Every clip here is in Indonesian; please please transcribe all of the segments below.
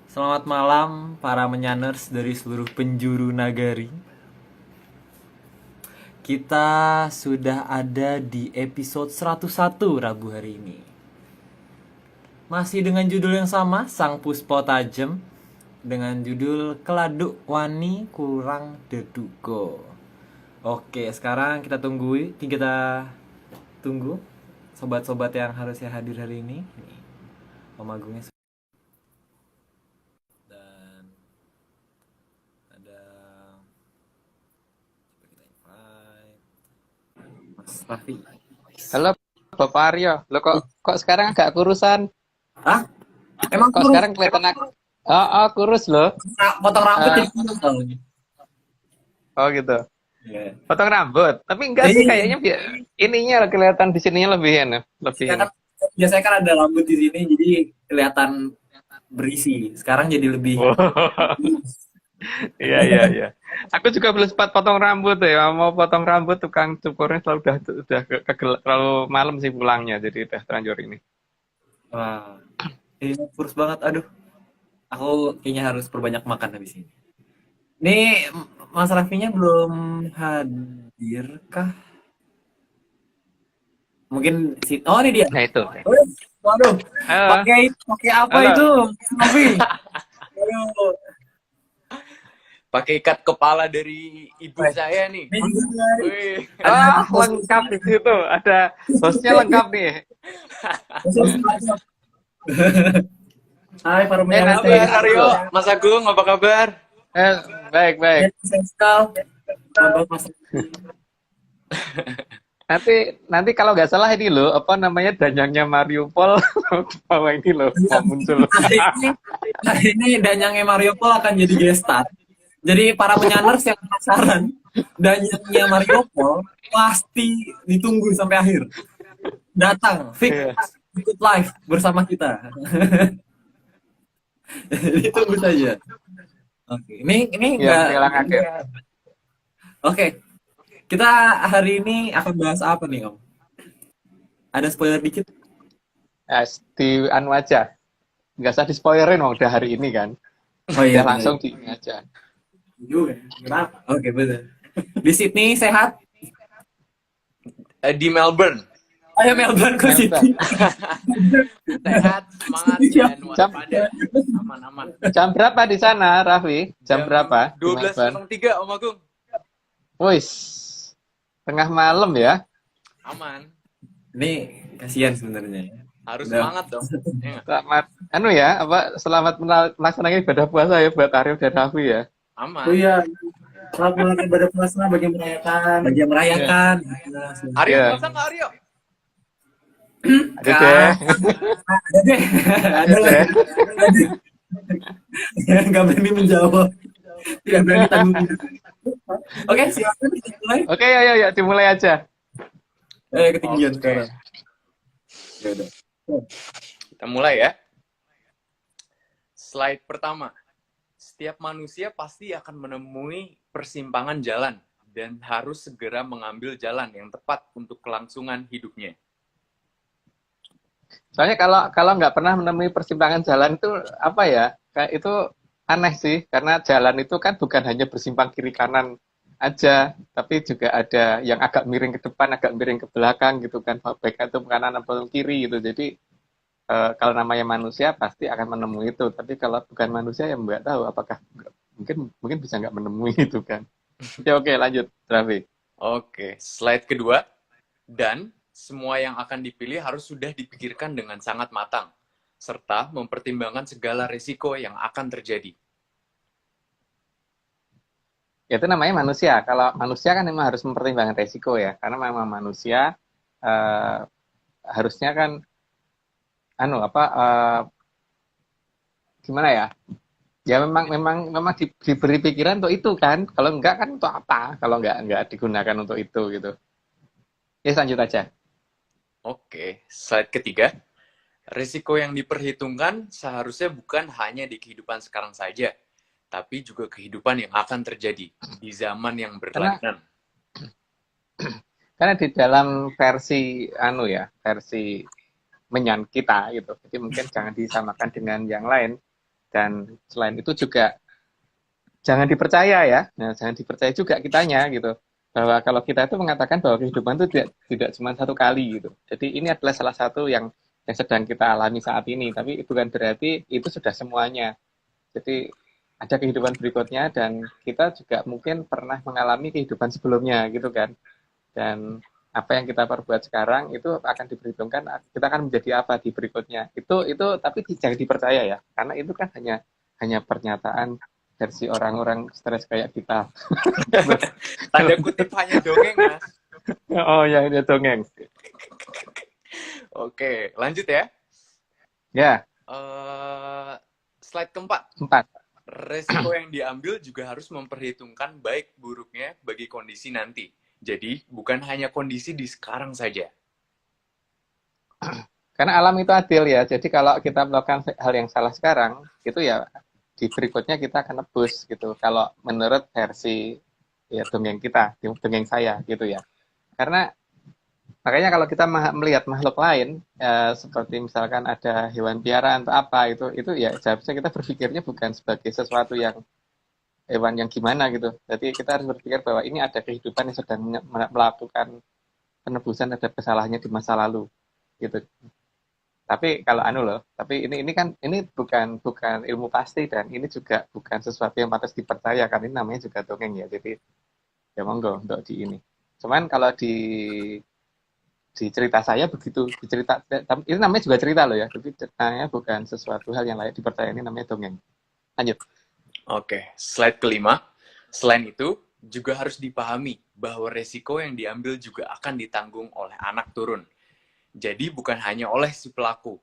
Selamat malam para menyaners dari seluruh penjuru nagari. Kita sudah ada di episode 101 Rabu hari ini. Masih dengan judul yang sama, Sang Puspa Tajem, dengan judul Keladuk Wani Kurang Dedugo. Oke, sekarang kita tunggu sobat-sobat yang harusnya hadir hari ini. Nih, Om Agungnya dan ada kita invite Mas Raffi. Halo Bapak Aryo, lo kok sekarang agak kurusan? Hah? Emang Kok kurus? sekarang kelihatan kurus loh. Potong rambut Eh, jadi kurus soalnya. oh gitu. Iya. Potong rambut. Tapi enggak sih Jadi kayaknya ininya kelihatan di sininya lebih enak, lebih biasanya ini. kan, biasanya kan ada rambut di sini jadi kelihatan berisi. Sekarang jadi lebih Oh, iya iya iya. Aku juga belum sempat potong rambut ya. Mau potong rambut tukang cukurnya terlalu malam sih pulangnya, jadi udah terlanjur ini. wah, ini kurus banget. Aduh, aku kayaknya harus perbanyak makan habis ini. Nih, Mas Raffinya belum hadir kah? Mungkin si Oh, ini dia. Nah itu. Oh, waduh, Halo, pakai pakai apa halo. itu, Mas Raffi? Aduh, Pakai ikat kepala dari ibu weh, saya nih. ini juga Wih, ada Lengkap di situ. Ada hostnya lengkap nih. khusus. Hai para Eh penyanyi nanti kabar dari Aryo, Mas Agung, apa kabar? Eh, baik, baik. Senskal. Sahabat Mas. Nanti kalau nggak salah ini loh, apa namanya danyangnya Mariupol, bahwa ini loh mau muncul. Hari ini danyangnya Mario Paul akan jadi gestar. Jadi para penyanners yang penasaran danyangnya Mario Paul pasti ditunggu sampai akhir. Datang, fix, Iya. ikut live bersama kita. Jadi tunggu saja. Oke, ini Ya, enggak. sekarang akhir. Oke, kita hari ini akan bahas apa nih, Om? Ada spoiler dikit? Ya, di anu aja, nggak usah di spoilerin, udah hari ini kan, Oh iya, udah benar langsung di ini aja. juga. Kenapa? Oke, betul. Di Sydney sehat? Di Melbourne. Ayo Melbourne ke Melbourne. Sydney. Sehat, semangat, Siap. dan waspada. Aman-aman. Jam berapa di sana, Raffi? Jam berapa di Melbourne? 12.03, Om Agung. Wis, tengah malam ya. Aman. Ini kasihan sebenarnya. Harus Udah. semangat dong. Ya nggak? Selamat, anu ya, selamat melaksanakan ibadah puasa ya buat Arif dan Raffi ya. Oh Aman. iya, selamat menunaikan ibadah puasa bagi yang merayakan. Bagi yang merayakan. Aryo, Iya. puasa nggak Aryo? Ada deh. Ada deh. Ada lah. Nggak berani menjawab. Tidak berani tanggung. Oke, silakan kita mulai. Oke, ya, dimulai aja. Ketinggian Oke. sekarang. Ya udah. Kita mulai ya. Slide pertama. Setiap manusia pasti akan menemui persimpangan jalan dan harus segera mengambil jalan yang tepat untuk kelangsungan hidupnya. Soalnya kalau nggak pernah menemui persimpangan jalan itu apa ya? Kayak itu aneh sih, karena jalan itu kan bukan hanya bersimpang kiri kanan aja, tapi juga ada yang agak miring ke depan, agak miring ke belakang gitu kan, baik itu kanan atau kiri gitu. Jadi kalau namanya manusia pasti akan menemui itu, tapi kalau bukan manusia ya nggak tahu apakah mungkin bisa nggak menemui itu kan. Oke, lanjut, Raffi. Oke, slide kedua. Dan semua yang akan dipilih harus sudah dipikirkan dengan sangat matang, serta mempertimbangkan segala risiko yang akan terjadi. Ya itu namanya manusia. Kalau manusia kan memang harus mempertimbangkan resiko ya, karena memang manusia harusnya kan gimana ya? Ya memang diberi pikiran untuk itu kan. Kalau enggak kan untuk apa? Kalau enggak digunakan untuk itu gitu. Ya lanjut aja. Oke, slide ketiga. Risiko yang diperhitungkan seharusnya bukan hanya di kehidupan sekarang saja, tapi juga kehidupan yang akan terjadi di zaman yang berlainan. Karena di dalam versi versi menyan kita gitu. Jadi mungkin jangan disamakan dengan yang lain. Dan selain itu juga jangan dipercaya ya. Nah, jangan dipercaya juga kitanya gitu. Bahwa kalau kita itu mengatakan bahwa kehidupan itu tidak cuma satu kali gitu. Jadi ini adalah salah satu yang sedang kita alami saat ini. Tapi bukan berarti itu sudah semuanya. Jadi ada kehidupan berikutnya dan kita juga mungkin pernah mengalami kehidupan sebelumnya gitu kan. Dan apa yang kita perbuat sekarang itu akan diperhitungkan kita akan menjadi apa di berikutnya. Itu tapi jangan dipercaya ya. Karena itu kan hanya pernyataan versi orang-orang stres kayak kita. Tanda kutip hanya dongeng, Mas. Oh ya, ini dongeng. Oke, lanjut ya. Ya, Slide keempat. 4. Resiko yang diambil juga harus memperhitungkan baik buruknya bagi kondisi nanti. Jadi, bukan hanya kondisi di sekarang saja. Karena alam itu adil ya. Jadi kalau kita melakukan hal yang salah sekarang, itu ya di berikutnya kita akan nebus gitu. Kalau menurut versi ya dongeng kita, dongeng saya gitu ya. Karena makanya kalau kita melihat makhluk lain, seperti misalkan ada hewan piaraan atau apa itu ya seharusnya kita berpikirnya bukan sebagai sesuatu yang hewan yang gimana gitu. Jadi kita harus berpikir bahwa ini ada kehidupan yang sedang melakukan penebusan terhadap kesalahannya di masa lalu gitu. Tapi kalau tapi ini kan ini bukan ilmu pasti dan ini juga bukan sesuatu yang patut dipercaya kan ini namanya juga dongeng ya. Jadi ya monggo untuk di ini. Cuman kalau di cerita saya begitu, ini namanya juga cerita loh ya. Tapi ceritanya bukan sesuatu hal yang layak dipercaya, ini namanya dongeng. Lanjut. Oke, slide kelima. Selain itu, juga harus dipahami bahwa resiko yang diambil juga akan ditanggung oleh anak turun. Jadi bukan hanya oleh si pelaku.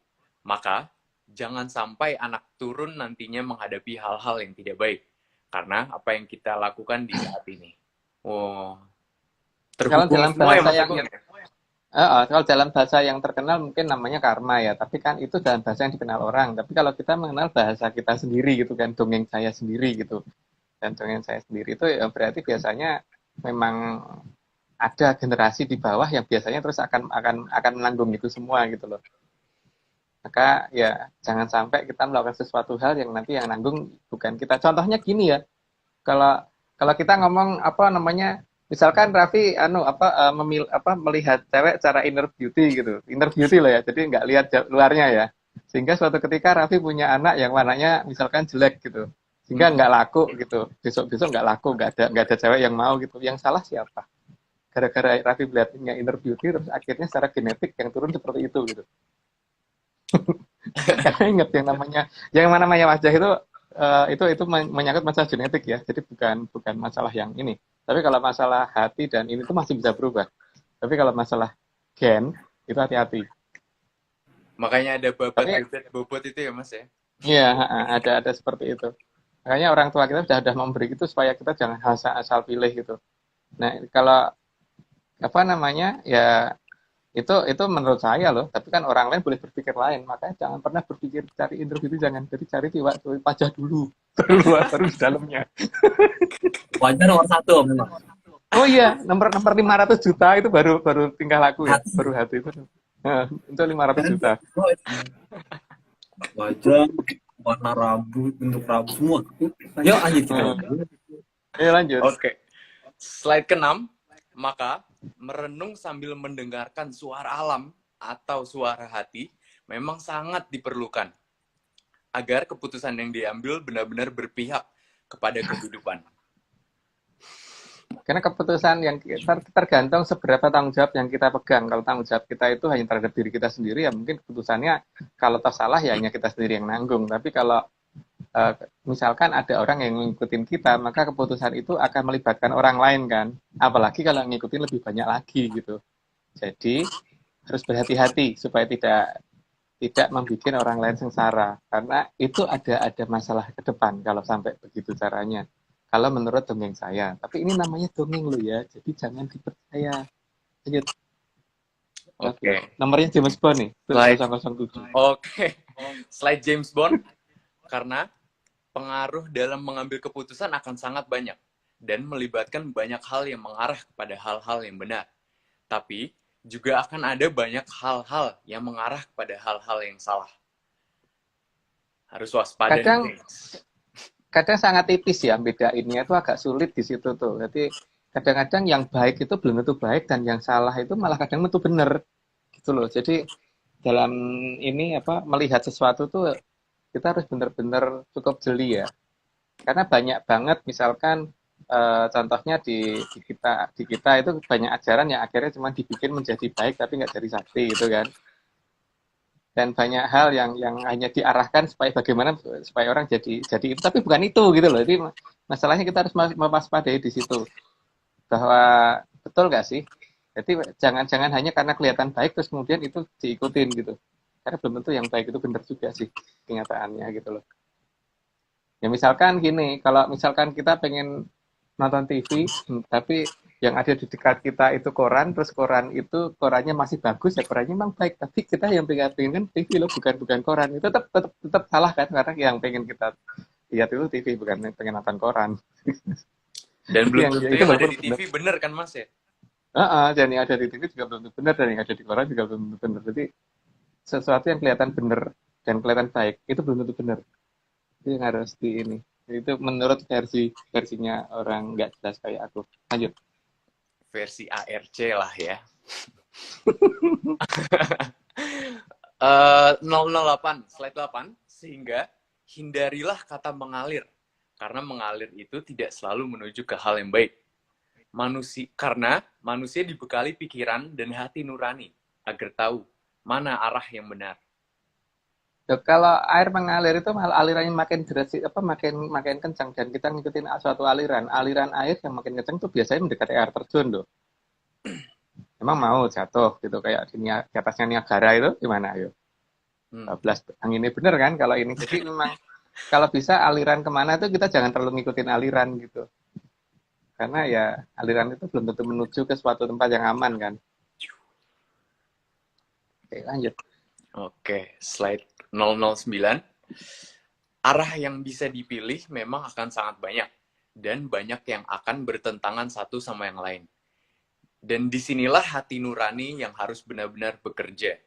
Maka, jangan sampai anak turun nantinya menghadapi hal-hal yang tidak baik. Karena apa yang kita lakukan di saat ini. Oh, Kalau terhubung dalam semua ya, bahasa Mas yang Agung ya? kalau dalam bahasa yang terkenal mungkin namanya karma ya, tapi kan itu dalam bahasa yang dikenal orang. Tapi kalau kita mengenal bahasa kita sendiri gitu kan, dongeng saya sendiri gitu. Dan dongeng saya sendiri itu ya berarti biasanya memang ada generasi di bawah yang biasanya terus akan menanggung itu semua gitu loh. Maka ya jangan sampai kita melakukan sesuatu hal yang nanti yang nanggung bukan kita. Contohnya gini ya, kalau kalau kita ngomong apa namanya, misalkan Raffi melihat cewek secara inner beauty gitu, inner beauty loh ya, jadi nggak lihat luarnya ya, sehingga suatu ketika Raffi punya anak yang warnanya misalkan jelek gitu, sehingga nggak laku gitu, besok nggak laku, nggak ada cewek yang mau gitu, yang salah siapa? Gara-gara Raffi melihatnya inner beauty terus akhirnya secara genetik yang turun seperti itu gitu. Karena ingat yang namanya wajah itu menyangkut masalah genetik ya. Jadi bukan masalah yang ini. Tapi kalau masalah hati dan ini tuh masih bisa berubah. Tapi kalau masalah gen itu hati-hati. Makanya ada babat Tapi bobot itu ya, Mas ya? iya, ada seperti itu. Makanya orang tua kita sudah memberi itu supaya kita jangan asal pilih gitu. Nah, kalau apa namanya ya itu menurut saya loh, tapi kan orang lain boleh berpikir lain, makanya jangan pernah berpikir cari intro itu, jangan, jadi cari wajah dulu baru di dalamnya. Wajar nomor satu memang. Oh iya, nomor 500 juta itu baru tingkah laku ya, baru hati itu. Nah, itu 500 juta. Wajah, warna rambut, bentuk rambut semua. Yuk lanjut kita. Ayo lanjut. Oke. Slide ke-6, maka merenung sambil mendengarkan suara alam atau suara hati memang sangat diperlukan agar keputusan yang diambil benar-benar berpihak kepada kehidupan. Karena keputusan yang tergantung seberapa tanggung jawab yang kita pegang. Kalau tanggung jawab kita itu hanya terhadap diri kita sendiri, ya mungkin keputusannya kalau tersalah ya hanya kita sendiri yang nanggung. Tapi kalau misalkan ada orang yang ngikutin kita, maka keputusan itu akan melibatkan orang lain kan. Apalagi kalau ngikutin lebih banyak lagi gitu. Jadi harus berhati-hati supaya tidak membuat orang lain sengsara. Karena itu ada masalah ke depan kalau sampai begitu caranya. Kalau menurut dongeng saya. Tapi ini namanya dongeng loh ya, jadi jangan dipercaya. Lanjut. Oke. Nomornya James Bond nih, Slide. 007. Oke. Slide James Bond, karena pengaruh dalam mengambil keputusan akan sangat banyak dan melibatkan banyak hal yang mengarah kepada hal-hal yang benar. Tapi juga akan ada banyak hal-hal yang mengarah kepada hal-hal yang salah. Harus waspada nih, Kadang guys. kadang sangat tipis ya bedainnya itu agak sulit di situ tuh. Jadi kadang-kadang yang baik itu belum tentu baik dan yang salah itu malah kadang tentu benar gitu loh. Jadi dalam ini apa melihat sesuatu tuh kita harus benar-benar cukup jeli ya. Karena banyak banget misalkan contohnya di kita itu banyak ajaran yang akhirnya cuma dibikin menjadi baik tapi nggak jadi sakti gitu kan. Dan banyak hal yang hanya diarahkan supaya bagaimana supaya orang jadi itu tapi bukan itu gitu loh. Jadi masalahnya kita harus mewaspadai di situ bahwa betul nggak sih? Jadi jangan-jangan hanya karena kelihatan baik terus kemudian itu diikutin gitu. Karena belum tentu yang baik itu benar juga sih kenyataannya gitu loh. Ya misalkan gini, kalau misalkan kita pengen nonton TV, tapi yang ada di dekat kita itu koran, terus koran itu korannya masih bagus, ya korannya memang baik. Tapi kita yang pengen kan TV loh, bukan koran. Itu tetap salah kan, karena yang pengen kita lihat itu TV, bukan yang pengen nonton koran. Dan belum yang tentu itu yang ada walaupun di benar. TV bener kan Mas ya? Dan yang ada di TV juga belum tentu benar, dan yang ada di koran juga belum tentu benar. Jadi sesuatu yang kelihatan benar dan kelihatan baik, itu belum tentu benar. Itu yang harus di ini. Itu menurut versinya orang nggak jelas kayak aku. Lanjut. Versi ARC lah ya. 008, slide 8, sehingga hindarilah kata mengalir. Karena mengalir itu tidak selalu menuju ke hal yang baik. Karena manusia dibekali pikiran dan hati nurani agar tahu mana arah yang benar. Kalau air mengalir itu malah alirannya makin deras, makin kencang dan kita ngikutin suatu aliran. Aliran air yang makin kencang tuh biasanya mendekati air terjun loh. Emang mau jatuh gitu kayak di atasnya Niagara itu gimana ayo? 12 anginnya bener kan kalau ini. Jadi memang kalau bisa aliran kemana tuh kita jangan terlalu ngikutin aliran gitu. Karena ya aliran itu belum tentu menuju ke suatu tempat yang aman kan. Oke, lanjut. Oke, slide 009. Arah yang bisa dipilih memang akan sangat banyak. Dan banyak yang akan bertentangan satu sama yang lain. Dan disinilah hati nurani yang harus benar-benar bekerja.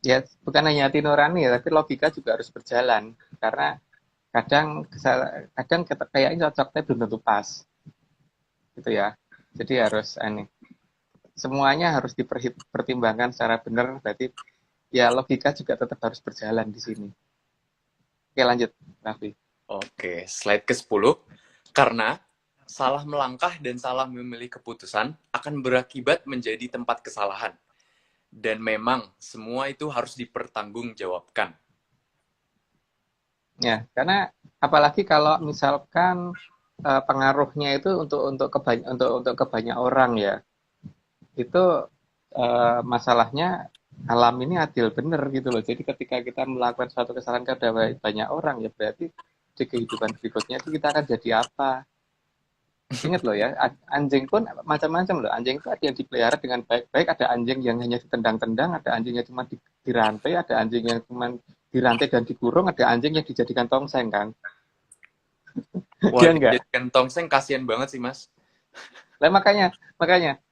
Ya, bukan hanya hati nurani ya, tapi logika juga harus berjalan. Karena kadang kayaknya cocoknya belum tentu pas. Gitu ya. Jadi harus semuanya harus dipertimbangkan secara benar, berarti ya logika juga tetap harus berjalan di sini. Oke, lanjut, Raffi. Oke, slide ke-10. Karena salah melangkah dan salah memilih keputusan akan berakibat menjadi tempat kesalahan. Dan memang semua itu harus dipertanggungjawabkan. Ya, karena apalagi kalau misalkan pengaruhnya itu untuk kebanyak orang ya. Itu masalahnya alam ini adil bener gitu loh. Jadi ketika kita melakukan suatu kesalahan kepada banyak orang ya berarti di kehidupan berikutnya itu kita akan jadi apa? Ingat loh ya, anjing pun macam-macam loh. Anjing itu ada yang dipelihara dengan baik-baik, ada anjing yang hanya ditendang-tendang, ada anjing yang cuma dirantai, ada anjing yang cuma dirantai dan dikurung, ada anjing yang dijadikan tongseng kan. Wah, Dia enggak. dijadikan tongseng kasihan banget sih, Mas. Lah makanya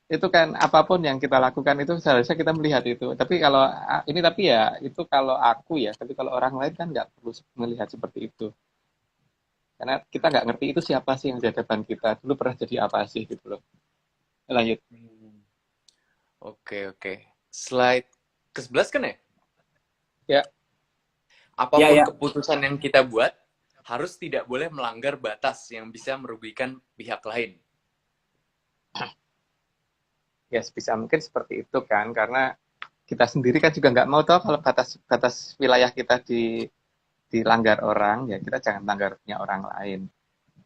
itu kan apapun yang kita lakukan itu seharusnya kita melihat itu. Tapi ya itu kalau aku ya, tapi kalau orang lain kan nggak perlu melihat seperti itu. Karena kita nggak ngerti itu siapa sih yang di hadapan kita. Dulu pernah jadi apa sih gitu loh. Lanjut. Oke. Slide ke-11 kan ya? Ya. Apapun Ya. keputusan yang kita buat, harus tidak boleh melanggar batas yang bisa merugikan pihak lain. Ya sebisa mungkin seperti itu kan. Karena kita sendiri kan juga nggak mau tahu kalau batas wilayah kita dilanggar orang, ya kita jangan langgar punya orang lain.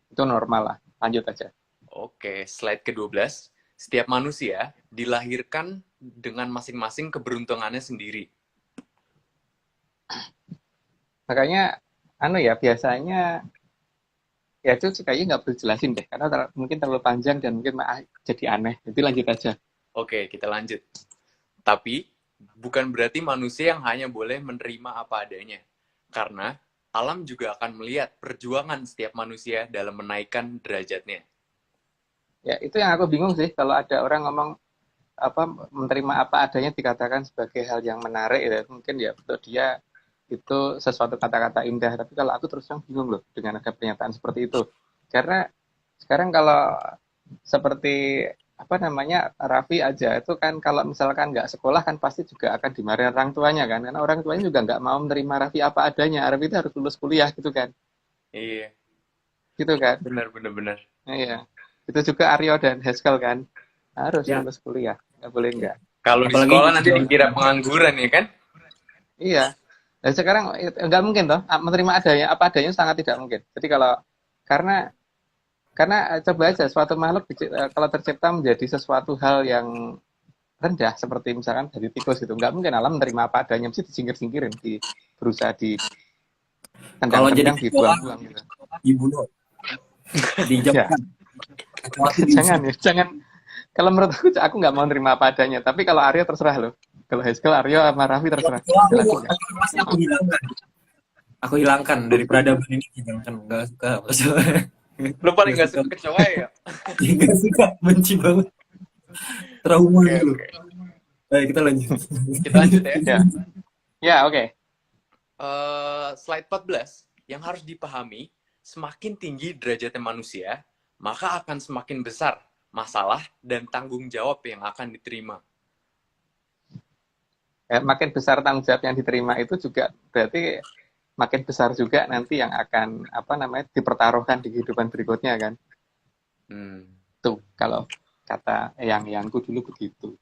Itu normal lah. Lanjut aja. Oke, slide ke-12. Setiap manusia dilahirkan dengan masing-masing keberuntungannya sendiri. Makanya, biasanya, ya itu kayaknya nggak perlu jelasin deh, karena mungkin terlalu panjang dan mungkin jadi aneh. Jadi lanjut aja. Oke, kita lanjut. Tapi, bukan berarti manusia yang hanya boleh menerima apa adanya. Karena alam juga akan melihat perjuangan setiap manusia dalam menaikkan derajatnya. Ya, itu yang aku bingung sih, kalau ada orang ngomong menerima apa adanya dikatakan sebagai hal yang menarik, ya. Mungkin ya untuk dia itu sesuatu kata-kata indah. Tapi kalau aku terus terang bingung loh dengan ada pernyataan seperti itu. Karena sekarang kalau seperti apa namanya Raffi aja itu kan kalau misalkan nggak sekolah kan pasti juga akan dimarahin orang tuanya kan, karena orang tuanya juga nggak mau menerima Raffi apa adanya. Raffi itu harus lulus kuliah gitu kan, Iya, gitu kan. benar benar benar. Nah, iya, itu juga Aryo dan Haskell kan harus Ya, lulus kuliah, nggak boleh nggak. Kalau di apalagi sekolah nanti dikira pengangguran ya kan? Iya, dan sekarang nggak mungkin toh menerima adanya apa adanya sangat tidak mungkin. Jadi kalau karena coba aja suatu makhluk kalau tercipta menjadi sesuatu hal yang rendah seperti misalkan dari tikus gitu, nggak mungkin alam menerima apa adanya, mesti disingkir-singkirin, berusaha kalau jadi ditendang-tendang, ketua dibuang-buang gitu. dibunuh, Ya, dijauhkan. Sesuatu jangan ya, jangan. Kalau menurut aku nggak mau nerima apa adanya. Tapi kalau Aryo terserah loh. Kalau Haskell, Aryo sama Raffi terserah. Jelas enggak? pasti aku hilangkan. Aku hilangkan dari peradaban ini, hilangkan, nggak suka masalah. Lu paling nggak suka kecoa ya? Nggak suka, benci banget, trauma Oke, dulu. oke. Baik, kita lanjut. Kita lanjut ya. Ya, ya oke. Slide 14, yang harus dipahami, semakin tinggi derajatnya manusia, maka akan semakin besar masalah dan tanggung jawab yang akan diterima. Ya, makin besar tanggung jawab yang diterima itu juga berarti makin besar juga nanti yang akan apa namanya dipertaruhkan di kehidupan berikutnya kan. Hmm. Tuh kalau kata yangku dulu begitu.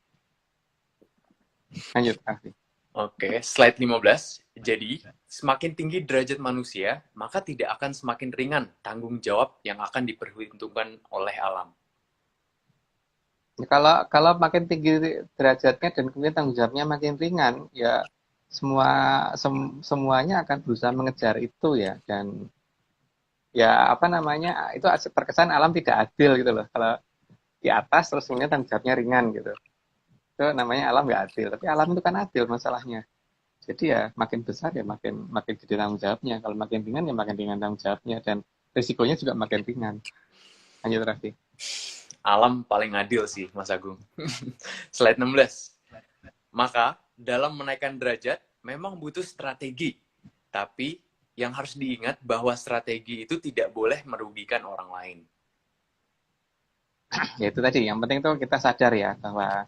Lanjut, Raffi. Oke, slide 15. Jadi, semakin tinggi derajat manusia, maka tidak akan semakin ringan tanggung jawab yang akan diperhitungkan oleh alam. Ya, kalau makin tinggi derajatnya dan kemudian tanggung jawabnya makin ringan, ya semuanya akan berusaha mengejar itu ya, dan ya apa namanya itu terkesan alam tidak adil gitu loh. Kalau di atas terus kemudian tanggung jawabnya ringan gitu, itu namanya alam nggak adil. Tapi alam itu kan adil masalahnya. Jadi ya makin besar ya makin makin gede tanggung jawabnya. Kalau makin ringan ya makin ringan tanggung jawabnya, dan risikonya juga makin ringan. Lanjut, Raffi. Alam paling adil sih, Mas Agung. Slide 16. Maka, dalam menaikkan derajat, memang butuh strategi. Tapi, yang harus diingat bahwa strategi itu tidak boleh merugikan orang lain. Ya itu tadi, yang penting tuh kita sadar ya bahwa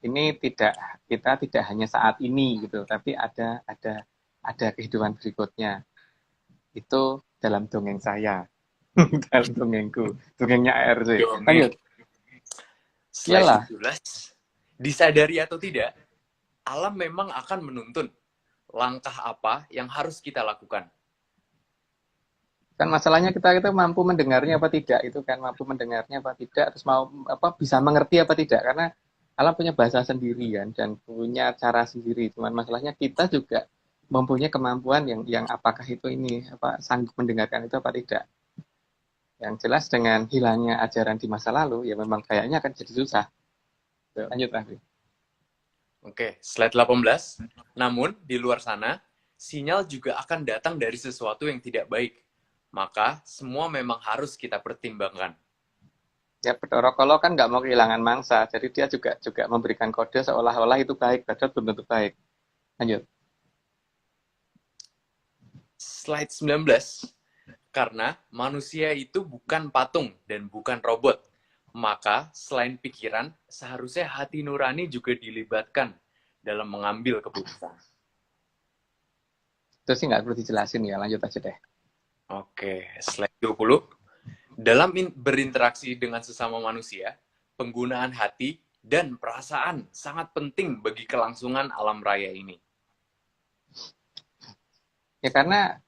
ini kita tidak hanya saat ini gitu, tapi ada kehidupan berikutnya. Itu dalam dongeng saya. Dalam dongengku, dongengnya ARC. Lanjut. Iyalah. Slide 17. Disadari atau tidak, alam memang akan menuntun langkah apa yang harus kita lakukan. Kan masalahnya kita itu mampu mendengarnya apa tidak, itu kan mampu mendengarnya apa tidak, terus mau apa bisa mengerti apa tidak, karena alam punya bahasa sendiri kan dan punya cara sendiri. Cuman masalahnya kita juga mempunyai kemampuan yang apakah itu ini apa sanggup mendengarkan itu apa tidak. Yang jelas dengan hilangnya ajaran di masa lalu, ya memang kayaknya akan jadi susah. Lanjut, Raffi. Oke, slide 18. Namun, di luar sana, sinyal juga akan datang dari sesuatu yang tidak baik. Maka, semua memang harus kita pertimbangkan. Ya, Bedorokolo kan nggak mau kehilangan mangsa, jadi dia juga memberikan kode seolah-olah itu baik, padahal belum tentu baik. Lanjut. Slide 19. Karena manusia itu bukan patung dan bukan robot. Maka selain pikiran, seharusnya hati nurani juga dilibatkan dalam mengambil keputusan. Itu sih nggak perlu dijelasin ya, lanjut aja deh. Oke, slide 20. Dalam berinteraksi dengan sesama manusia, penggunaan hati dan perasaan sangat penting bagi kelangsungan alam raya ini. Ya karena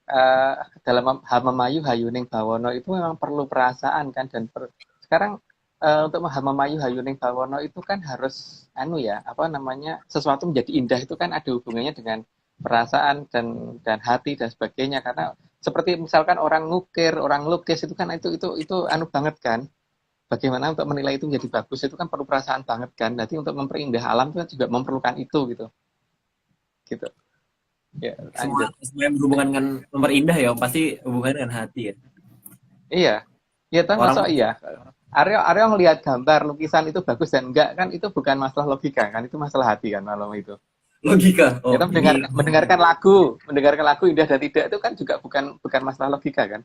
dalam Hamamayu Hayuning Bawono itu memang perlu perasaan kan, dan sekarang untuk Hamamayu Hayuning Bawono itu kan harus sesuatu menjadi indah itu kan ada hubungannya dengan perasaan dan hati dan sebagainya. Karena seperti misalkan orang ngukir, orang lukis itu kan itu banget kan. Bagaimana untuk menilai itu menjadi bagus itu kan perlu perasaan banget kan. Nanti untuk memperindah alam itu kan juga memerlukan itu gitu. Ya, semua yang berhubungan dengan memperindah ya pasti hubungannya dengan hati ya. Iya, ya kan masa iya. Aryo ngelihat gambar lukisan itu bagus dan enggak kan, itu bukan masalah logika kan, itu masalah hati kan kalau itu. Logika. Oh, Kita ini mendengarkan lagu indah dan tidak itu kan juga bukan masalah logika kan,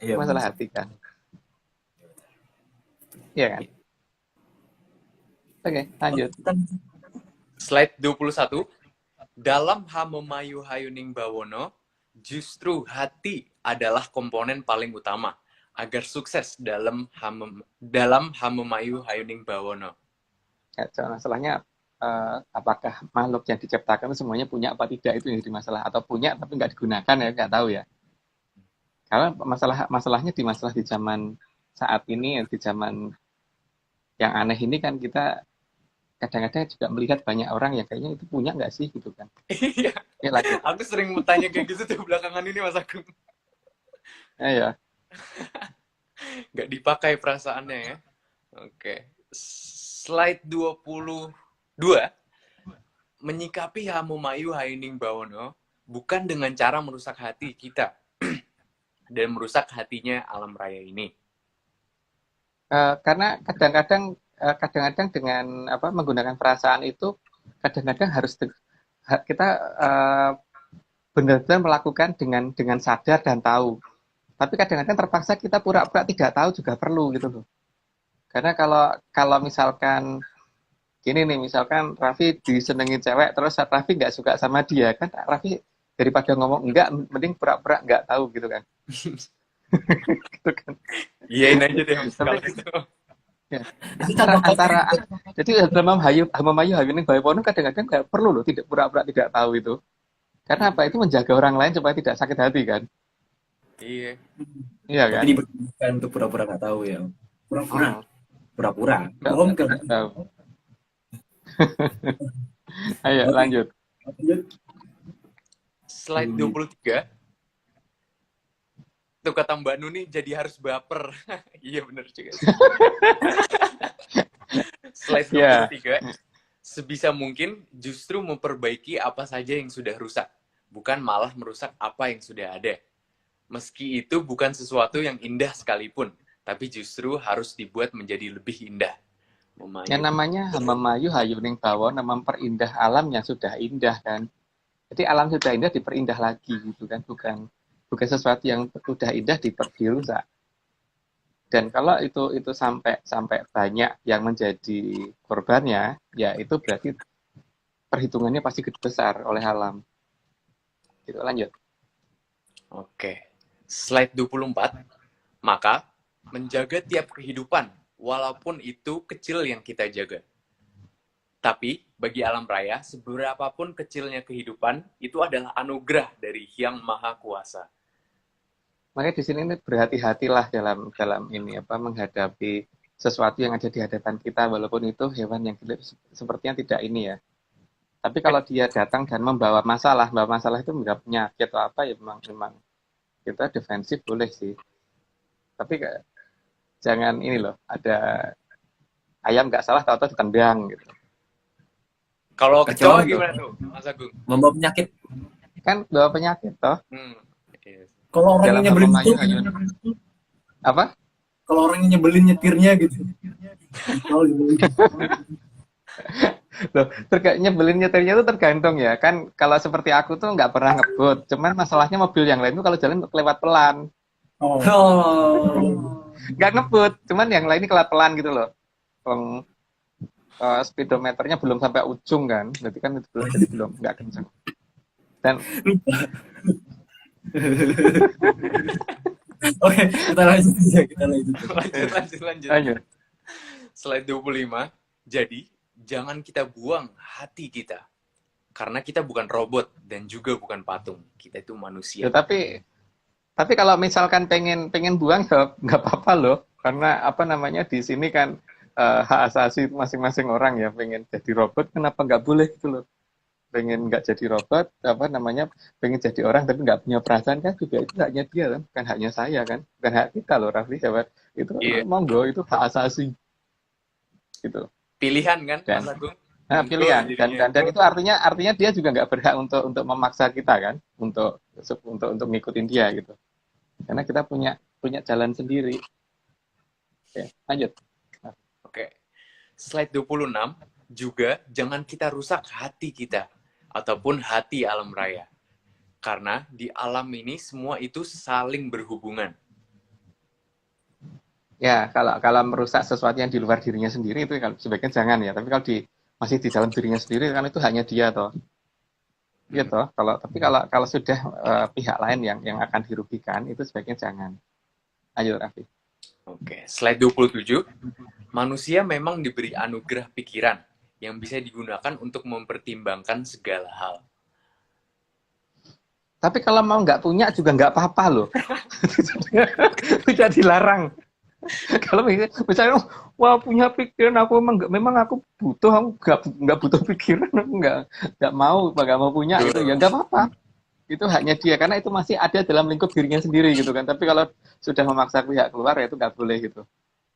iya masalah benar. hati kan, iya kan? Oke, Oke, lanjut. kita Slide 21. Dalam Hamemayu Hayuning Bawono, justru hati adalah komponen paling utama agar sukses dalam Hamemayu Hayuning Bawono. Ya, masalahnya apakah makhluk yang diciptakan semuanya punya apa tidak, itu yang jadi masalah, atau punya tapi nggak digunakan ya nggak tahu ya. Karena masalahnya di masalah di zaman saat ini, di zaman yang aneh ini kan kita kadang-kadang juga melihat banyak orang yang kayaknya itu punya nggak sih gitu kan. Iya, Ya lanjut. aku sering bertanya kayak gitu tuh belakangan ini Mas Agung. Ya. Nggak dipakai perasaannya ya. Oke. Slide 22. Menyikapi Hamemayu Hayuning Bawono bukan dengan cara merusak hati kita dan merusak hatinya alam raya ini. Karena kadang-kadang dengan menggunakan perasaan itu kadang-kadang harus kita benar-benar melakukan dengan sadar dan tahu. Tapi kadang-kadang terpaksa kita pura-pura tidak tahu juga perlu gitu loh. Karena kalau misalkan gini nih, misalkan Raffi disenengin cewek terus Raffi nggak suka sama dia, kan Raffi daripada ngomong enggak mending pura-pura nggak tahu gitu kan. Gitu kan. Iyain aja deh kalau Tapi gitu. ya, itu antara jadi dalam Hamamayu Hayuning Bawono kadang-kadang nggak perlu loh tidak pura-pura tidak tahu itu. Karena apa? Itu menjaga orang lain supaya tidak sakit hati kan. Iya. Iya tapi kan? diperlukan untuk pura-pura nggak tahu ya. Pura-pura, Hmm, pura-pura. nggak Bohong kan? nggak tahu. Ayo Oke, lanjut. lanjut. Slide 23. Tuh kata Mbak Nuni jadi harus baper. Iya bener juga sih. Slide Ya. 23. Sebisa mungkin justru memperbaiki apa saja yang sudah rusak. Bukan malah merusak apa yang sudah ada. Meski itu bukan sesuatu yang indah sekalipun. Tapi justru harus dibuat menjadi lebih indah. Yang namanya Hamamayu Hayuning Bawono memperindah alam yang sudah indah kan. Jadi alam sudah indah diperindah lagi gitu kan, bukan sesuatu yang sudah indah dirusak. Dan kalau itu sampai banyak yang menjadi korbannya, ya itu berarti perhitungannya pasti gede besar oleh alam. Gitu, lanjut. Oke. Slide 24. Maka, menjaga tiap kehidupan, walaupun itu kecil yang kita jaga. Tapi, bagi alam raya, seberapapun kecilnya kehidupan, itu adalah anugerah dari Hyang Maha Kuasa. Makanya di sini ini berhati-hatilah dalam ini menghadapi sesuatu yang ada di hadapan kita, walaupun itu hewan yang sepertinya tidak ini ya. Tapi kalau dia datang dan membawa masalah itu membawa penyakit atau apa ya memang kita defensif boleh sih. Tapi jangan ini loh, ada ayam nggak salah tahu-tahu ditendang gitu. Kalau Kacau kecoa tuh. gimana tuh, Mas Agung? Membawa penyakit. Kan bawa penyakit toh. Yes. Kalau orang yang Dalam nyebelin Hamamayu itu, Hayuning apa? kalau orang yang nyebelin nyetirnya gitu. Oh, Loh, nyebelin nyetirnya itu tergantung ya. Kan kalau seperti aku tuh nggak pernah ngebut. Cuman masalahnya mobil yang lain tuh kalau jalan lewat pelan. oh. Nggak ngebut, cuman yang lain ini kelewat pelan gitu loh. Speedometernya belum sampai ujung kan. Berarti kan itu belum nggak kenceng. Dan Oke, kita lanjut aja, kita lanjut. Lanjut. Slide 25. Jadi, jangan kita buang hati kita. Karena kita bukan robot dan juga bukan patung. Kita itu manusia. ya, tapi kalau misalkan pengen buang ya nggak apa-apa loh. Karena di sini kan hak asasi masing-masing orang ya, pengen jadi robot kenapa nggak boleh gitu loh. Pengen nggak jadi robot pengen jadi orang tapi nggak punya perasaan kan juga itu haknya dia kan, bukan haknya saya kan, bukan hak kita loh Rafli sahabat. Itu monggo, itu hak asasi gitu. Pilihan kan Mas Agung? Nah, pilihan dan itu artinya dia juga nggak berhak untuk memaksa kita kan untuk ngikutin dia gitu, karena kita punya jalan sendiri. Oke, lanjut. Oke. Slide 26. Juga jangan kita rusak hati kita. ataupun hati alam raya. Karena di alam ini semua itu saling berhubungan. Ya, kalau merusak sesuatu yang di luar dirinya sendiri itu kan sebaiknya jangan ya. Tapi kalau masih di dalam dirinya sendiri kan itu hanya dia toh. Gitu. Kalau sudah pihak lain yang akan dirugikan itu sebaiknya jangan. Ayo Raffi. Oke, slide 27. Manusia memang diberi anugerah pikiran yang bisa digunakan untuk mempertimbangkan segala hal. Tapi kalau mau nggak punya juga nggak apa-apa loh. Tidak dilarang. Kalau misalnya, wah punya pikiran aku memang aku butuh, aku nggak butuh pikiran, aku nggak mau punya itu ya nggak apa-apa. Itu haknya dia karena itu masih ada dalam lingkup dirinya sendiri gitu kan. Tapi kalau sudah memaksa pihak keluar ya itu nggak boleh gitu.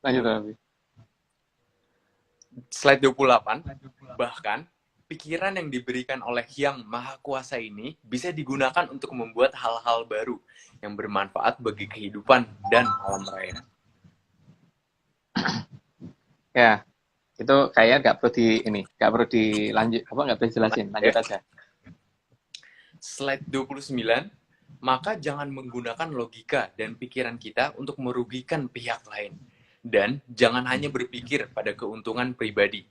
Lanjut Rafi. Slide 28. Bahkan pikiran yang diberikan oleh Yang Maha Kuasa ini bisa digunakan untuk membuat hal-hal baru yang bermanfaat bagi kehidupan dan alam raya. Ya, itu kayak nggak perlu dilanjut, nggak perlu dijelasin, lanjut aja. Slide 29. Maka jangan menggunakan logika dan pikiran kita untuk merugikan pihak lain. Dan jangan hanya berpikir pada keuntungan pribadi.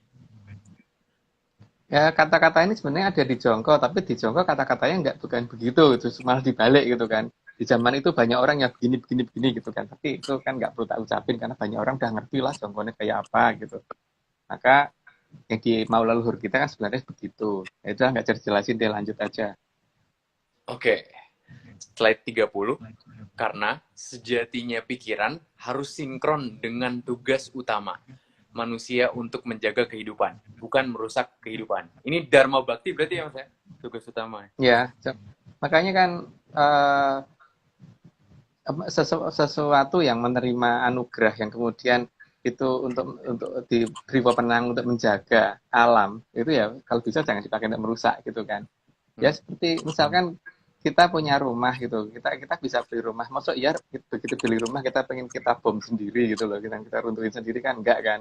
Ya, kata-kata ini sebenarnya ada di Jongko, tapi di Jongko kata-katanya bukan begitu, itu malah dibalik gitu kan. Di zaman itu banyak orang yang begini gitu kan, tapi itu kan nggak perlu tak ucapin karena banyak orang udah ngerti lah Jongkonya kayak apa gitu. Maka yang di mau leluhur kita kan sebenarnya begitu. Ya itu nggak jelasin, dia lanjut aja. Oke, slide 30. Karena sejatinya pikiran harus sinkron dengan tugas utama manusia untuk menjaga kehidupan, bukan merusak kehidupan. Ini Dharma Bakti berarti ya Mas ya? Tugas utama. Ya, makanya kan sesuatu yang menerima anugerah yang kemudian itu untuk diberi wewenang untuk menjaga alam itu ya kalau bisa jangan dipakai untuk merusak gitu kan. Ya seperti misalkan kita punya rumah gitu, kita bisa beli rumah, maksud ya begitu beli rumah kita pengen kita bom sendiri gitu loh, kita runtuhin sendiri kan enggak kan.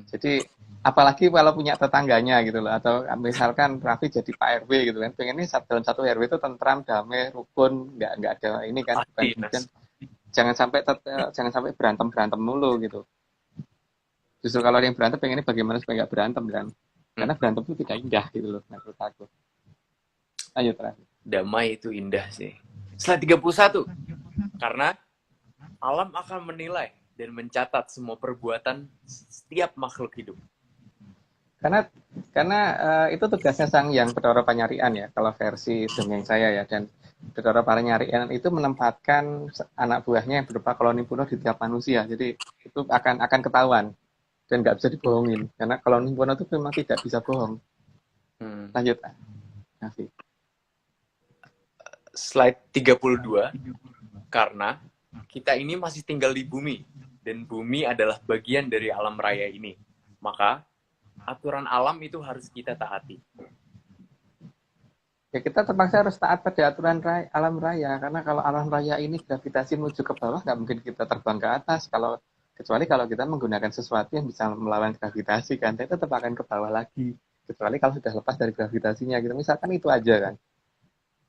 Jadi apalagi kalau punya tetangganya gitu loh, atau misalkan Raffi jadi Pak RW gitu kan, pengennya dalam satu RW itu tentram, damai, rukun, nggak ada ini kan, bukan, jangan sampai berantem mulu gitu. Justru kalau ada yang berantem pengennya bagaimana supaya nggak berantem kan, karena berantem itu tidak indah gitu loh menurut aku. Lanjut Raffi. Damai itu indah sih. Slide 31. Karena alam akan menilai dan mencatat semua perbuatan setiap makhluk hidup. Karena itu tugasnya Sang Yang Bathara Panyarian ya, kalau versi dongeng saya ya, dan Bathara Panyarian itu menempatkan anak buahnya yang berupa koloni Puno di tiap manusia, jadi itu akan ketahuan dan nggak bisa dibohongin, karena koloni Puno itu memang tidak bisa bohong. Lanjut, Nafi. Slide 32. Karena kita ini masih tinggal di bumi, dan bumi adalah bagian dari alam raya ini. Maka, aturan alam itu harus kita taati. Ya kita terpaksa harus taat pada aturan alam raya, karena kalau alam raya ini gravitasi menuju ke bawah, nggak mungkin kita terbang ke atas, kecuali kalau kita menggunakan sesuatu yang bisa melawan gravitasi, kan, kita tetap akan ke bawah lagi. Kecuali kalau sudah lepas dari gravitasinya, gitu. Misalkan itu aja kan.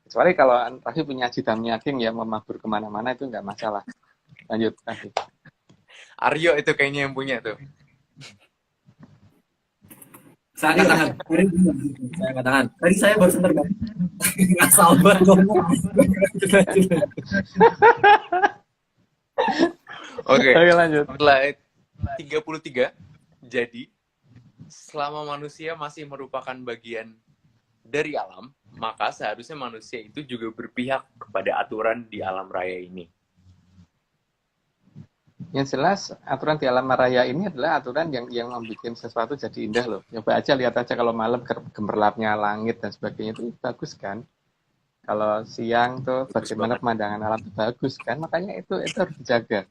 Kecuali kalau Raffi punya jidam yakin ya memabur kemana-mana itu nggak masalah. Lanjut, Raffi. Aryo itu kayaknya yang punya tuh. Saya angkat tangan. Saya angkat tangan. Tadi saya baru terbang. Asal banget ngomong. Oke, lanjut. Slide 33. Jadi, selama manusia masih merupakan bagian dari alam, maka seharusnya manusia itu juga berpihak kepada aturan di alam raya ini. Yang jelas aturan di alam raya ini adalah aturan yang membuat sesuatu jadi indah loh. Coba aja lihat aja kalau malam gemerlapnya langit dan sebagainya itu bagus kan. Kalau siang tuh bagaimana pemandangan alam itu bagus kan. Makanya itu harus dijaga.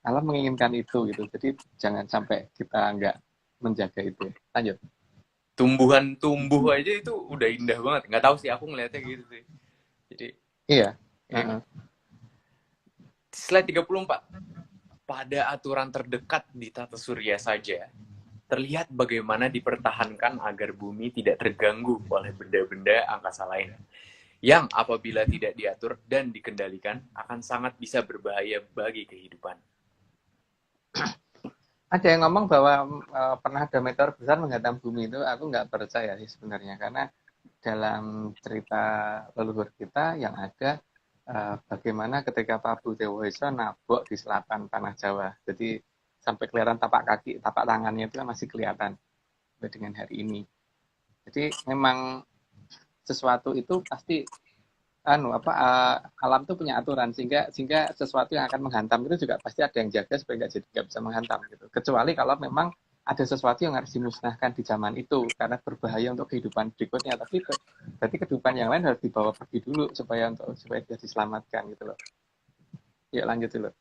Alam menginginkan itu gitu. Jadi jangan sampai kita nggak menjaga itu. Lanjut. Tumbuhan tumbuh aja itu udah indah banget. Nggak tahu sih, aku ngeliatnya gitu sih. Jadi iya. Slide 34. Pada aturan terdekat di tata surya saja, terlihat bagaimana dipertahankan agar bumi tidak terganggu oleh benda-benda angkasa lain, yang apabila tidak diatur dan dikendalikan akan sangat bisa berbahaya bagi kehidupan. Ada yang ngomong bahwa pernah ada meteor besar menghantam bumi, itu aku nggak percaya sih sebenarnya, karena dalam cerita leluhur kita yang ada bagaimana ketika Prabu Dewa Hesa nabok di selatan tanah Jawa, jadi sampai kelihatan tapak kaki, tapak tangannya itu masih kelihatan dengan hari ini. Jadi memang sesuatu itu pasti alam itu punya aturan, sehingga sesuatu yang akan menghantam itu juga pasti ada yang jaga supaya nggak bisa menghantam gitu. Kecuali kalau memang ada sesuatu yang harus dimusnahkan di zaman itu karena berbahaya untuk kehidupan berikutnya, tapi berarti kehidupan yang lain harus dibawa pergi dulu supaya bisa diselamatkan gitu loh. Yuk lanjut dulu.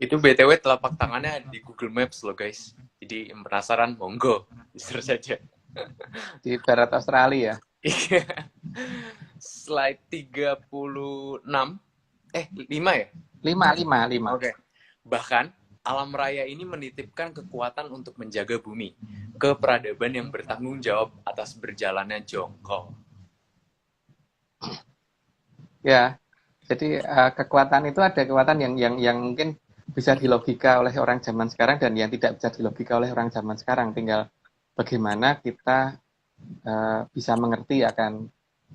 Itu BTW telapak tangannya di Google Maps loh guys. Jadi yang penasaran monggo di-search saja. Di barat Australia. Slide 36. 5 ya? 5. Oke. Bahkan alam raya ini menitipkan kekuatan untuk menjaga bumi ke peradaban yang bertanggung jawab atas berjalannya jongkok. Ya. Jadi kekuatan itu ada kekuatan yang mungkin bisa dilogika oleh orang zaman sekarang dan yang tidak bisa dilogika oleh orang zaman sekarang. Tinggal bagaimana kita bisa mengerti akan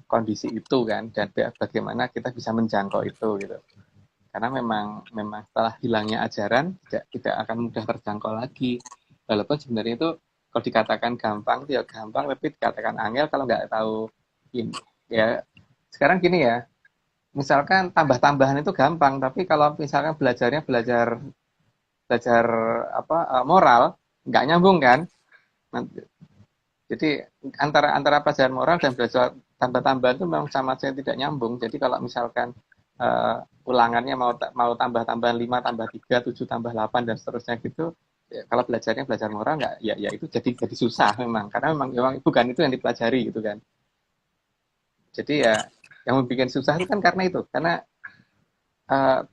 kondisi itu kan, dan bagaimana kita bisa menjangkau itu gitu. Karena memang setelah hilangnya ajaran tidak akan mudah terjangkau lagi. Walaupun sebenarnya itu kalau dikatakan gampang ya gampang, tapi dikatakan angel kalau nggak tahu ini. Ya sekarang gini ya, misalkan tambah-tambahan itu gampang, tapi kalau misalkan belajar moral nggak nyambung kan. Jadi antara pelajaran moral dan belajar tambah-tambahan itu memang sama saja tidak nyambung. Jadi kalau misalkan ulangannya mau tambah-tambahan 5 tambah 3, 7 tambah 8 dan seterusnya gitu, ya, kalau belajar moral nggak, ya itu jadi susah memang, karena memang bukan itu yang dipelajari gitu kan. Jadi ya yang membuat susah itu kan karena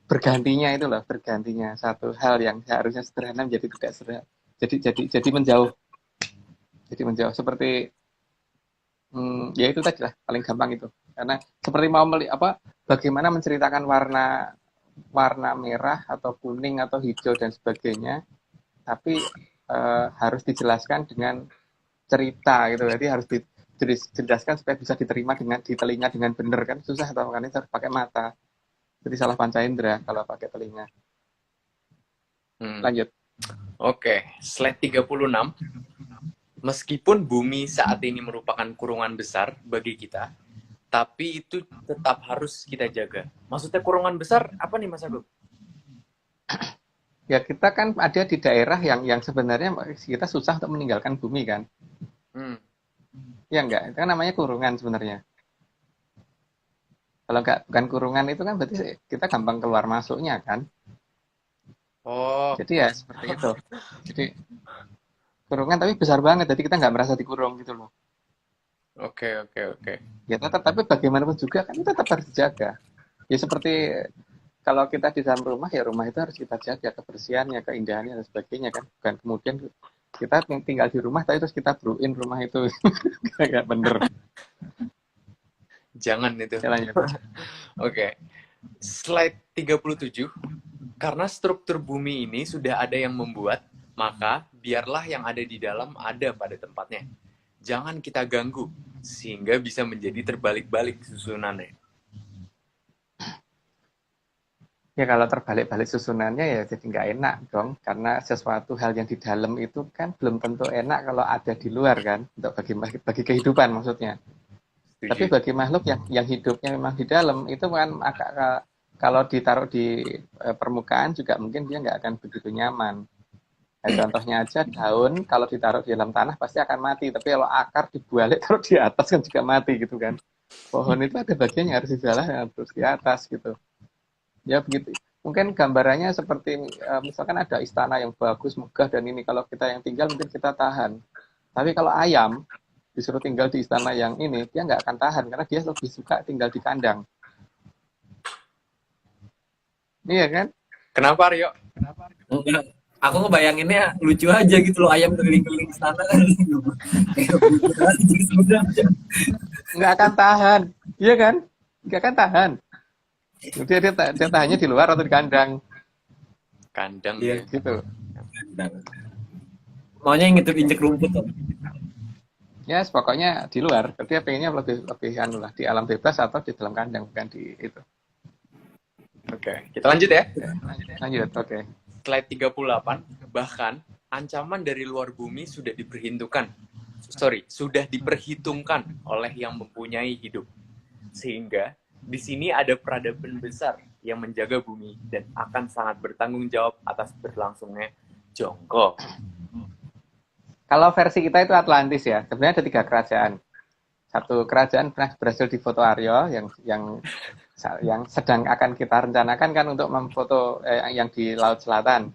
bergantinya satu hal yang seharusnya sederhana menjadi tidak sederhana, jadi menjauh seperti ya itu tadi lah paling gampang itu, karena seperti bagaimana menceritakan warna merah atau kuning atau hijau dan sebagainya, tapi harus dijelaskan dengan cerita gitu, jadi harus dijelaskan supaya bisa diterima di telinga dengan benar kan, susah atau kan harus pakai mata, jadi salah panca indera kalau pakai telinga. Lanjut. Oke, slide 36. Meskipun bumi saat ini merupakan kurungan besar bagi kita, tapi itu tetap harus kita jaga. Maksudnya kurungan besar apa nih Mas Agung? Ya kita kan ada di daerah yang sebenarnya kita susah untuk meninggalkan bumi kan. Ya enggak, itu kan namanya kurungan sebenarnya. Kalau bukan kurungan itu kan berarti kita gampang keluar masuknya kan. Oh. Jadi ya seperti itu. Jadi kurungan tapi besar banget, jadi kita nggak merasa dikurung gitu loh. Oke. Ya tetap, tapi bagaimanapun juga kan kita tetap harus dijaga. Ya seperti kalau kita di dalam rumah, ya rumah itu harus kita jaga kebersihannya, keindahannya dan sebagainya kan. Bukan kemudian kita tinggal di rumah tapi terus kita bruin rumah itu. Nggak bener. Jangan itu. Oke. Slide 37. Karena struktur bumi ini sudah ada yang membuat, maka biarlah yang ada di dalam ada pada tempatnya. Jangan kita ganggu, sehingga bisa menjadi terbalik-balik susunannya. Ya kalau terbalik-balik susunannya ya jadi nggak enak dong. Karena sesuatu hal yang di dalam itu kan belum tentu enak kalau ada di luar kan. Untuk bagi kehidupan maksudnya. Setuju. Tapi bagi makhluk yang hidupnya memang di dalam, itu kan kalau ditaruh di permukaan juga mungkin dia nggak akan begitu nyaman. Nah, contohnya aja daun kalau ditaruh di dalam tanah pasti akan mati, tapi kalau akar dibalik taruh di atas kan juga mati gitu kan. Pohon itu ada bagian yang harus di bawah yang harus di atas gitu. Ya begitu. Mungkin gambarannya seperti misalkan ada istana yang bagus, megah dan ini, kalau kita yang tinggal mungkin kita tahan. Tapi kalau ayam disuruh tinggal di istana yang ini, dia nggak akan tahan karena dia lebih suka tinggal di kandang. Iya kan? Kenapa Rio? Enggak. Aku ngebayanginnya lucu aja gitu loh, ayam keliling-keliling istana kan. Kayak begitu aja sebenarnya. Nggak akan tahan, iya kan? Nggak akan tahan. Dia tahannya di luar atau di kandang, Kandang Iya. dia. gitu. Maunya injek rumput tuh. Ya, pokoknya di luar. Tapi dia pengennya lebih lebih anu lah, di alam bebas atau di dalam kandang, bukan di itu. Oke, kita lanjut ya. Lanjut, oke. Slide 38, bahkan ancaman dari luar bumi sudah diperhitungkan oleh yang mempunyai hidup. Sehingga di sini ada peradaban besar yang menjaga bumi dan akan sangat bertanggung jawab atas berlangsungnya jongkok. Kalau versi kita itu Atlantis ya. Sebenarnya ada 3 kerajaan. Satu kerajaan pernah berhasil difoto Aryo yang sedang akan kita rencanakan kan untuk memfoto yang di Laut Selatan.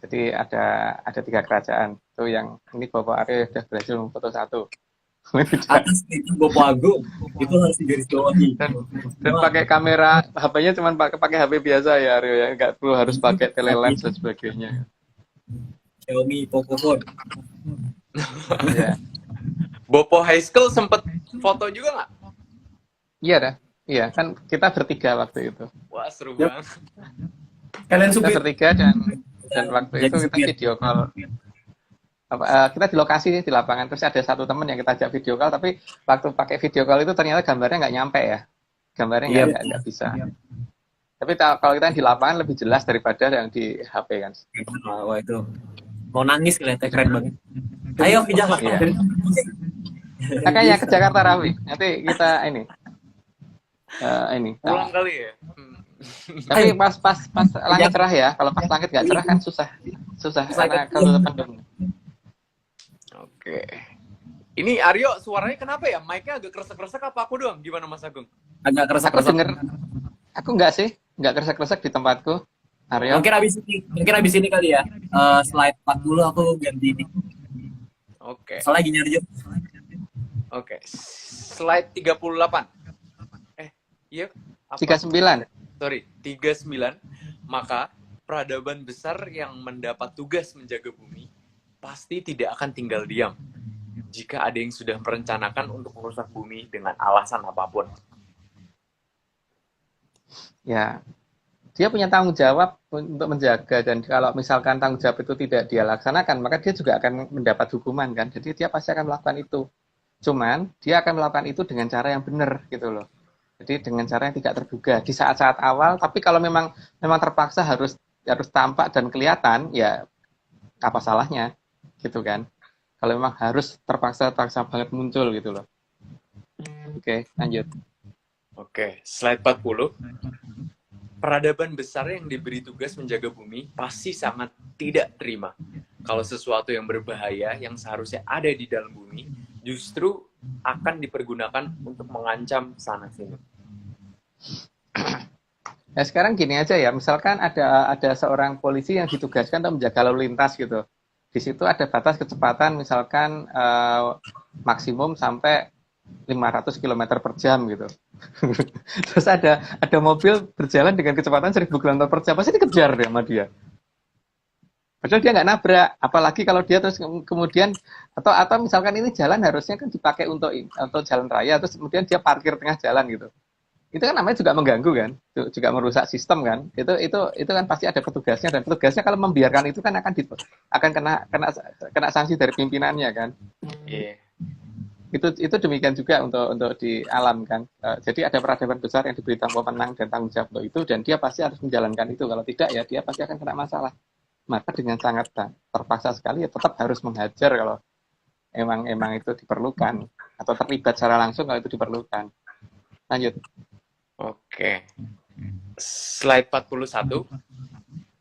Jadi ada 3 kerajaan. Itu yang ini Bapak Aryo sudah berhasil memfoto 1. Atas itu Bopo Agung itu harus digarisbawahi. Dan pakai kamera, HP-nya cuma pakai HP biasa ya Aryo ya, nggak perlu harus pakai telelens dan sebagainya. Xiaomi Pocophone. Ya. Bopo High School sempet foto juga nggak? Iya dah. Iya, kan kita bertiga waktu itu. Wah, seru Yap. banget. Kalian Kita supir. bertiga dan waktu itu kita video call. Kita di lokasi di lapangan, terus ada satu teman yang kita ajak video call, tapi waktu pakai video call itu ternyata gambarnya nggak nyampe ya. Gambarnya nggak bisa. Tapi kalau kita di lapangan lebih jelas daripada yang di HP kan. Wah itu mau nangis kelihatannya keren banget. Ayo ke Jakarta. Iya. Makanya ke Jakarta Rawi. Nanti kita ini. Pulang kali ya. Tapi pas langit cerah ya. Kalau pas langit nggak cerah kan susah karena kalau mendung. Oke. Ini Aryo suaranya kenapa ya? Mic-nya agak kresek-kresek apa aku doang? Gimana Mas Agung? Agak Aku keresek-keresek. denger. Aku nggak sih, nggak kresek-kresek di tempatku. Aryo. Mungkin abis ini kali ya. Slide 40 aku ganti ini. Oke. Soalnya lagi nyari job. Oke. Slide 38. Iya. Apa? 39. Sorry, 39. Maka peradaban besar yang mendapat tugas menjaga bumi pasti tidak akan tinggal diam jika ada yang sudah merencanakan untuk merusak bumi dengan alasan apapun. Ya, dia punya tanggung jawab untuk menjaga, dan kalau misalkan tanggung jawab itu tidak dia laksanakan, maka dia juga akan mendapat hukuman kan. Jadi dia pasti akan melakukan itu. Cuman dia akan melakukan itu dengan cara yang benar gitu loh. Jadi dengan cara yang tidak terduga di saat-saat awal. Tapi kalau memang terpaksa harus tampak dan kelihatan, ya apa salahnya gitu kan. Kalau memang harus terpaksa banget muncul gitu loh. Oke, lanjut. Oke, slide 40. Peradaban besar yang diberi tugas menjaga bumi pasti sangat tidak terima kalau sesuatu yang berbahaya yang seharusnya ada di dalam bumi justru akan dipergunakan untuk mengancam sana sini. Nah sekarang gini aja ya, misalkan ada seorang polisi yang ditugaskan untuk menjaga lalu lintas gitu. Di situ ada batas kecepatan misalkan maksimum sampai 500 km per jam gitu. Terus ada mobil berjalan dengan kecepatan 1000 km per jam, pasti dikejar deh sama dia. Padahal dia nggak nabrak, apalagi kalau dia terus kemudian atau misalkan ini jalan harusnya kan dipakai untuk jalan raya, terus kemudian dia parkir tengah jalan gitu. Itu kan namanya juga mengganggu kan, juga merusak sistem kan. Itu kan pasti ada petugasnya, dan petugasnya kalau membiarkan itu kan akan kena sanksi dari pimpinannya kan. Iya. Itu demikian juga untuk di alam kan. Jadi ada peradaban besar yang diberi wewenang dan tanggung jawab untuk itu, dan dia pasti harus menjalankan itu. Kalau tidak ya dia pasti akan kena masalah. Maka dengan sangat terpaksa sekali ya tetap harus menghajar kalau emang itu diperlukan, atau terlibat secara langsung kalau itu diperlukan. Lanjut. Oke. Slide 41.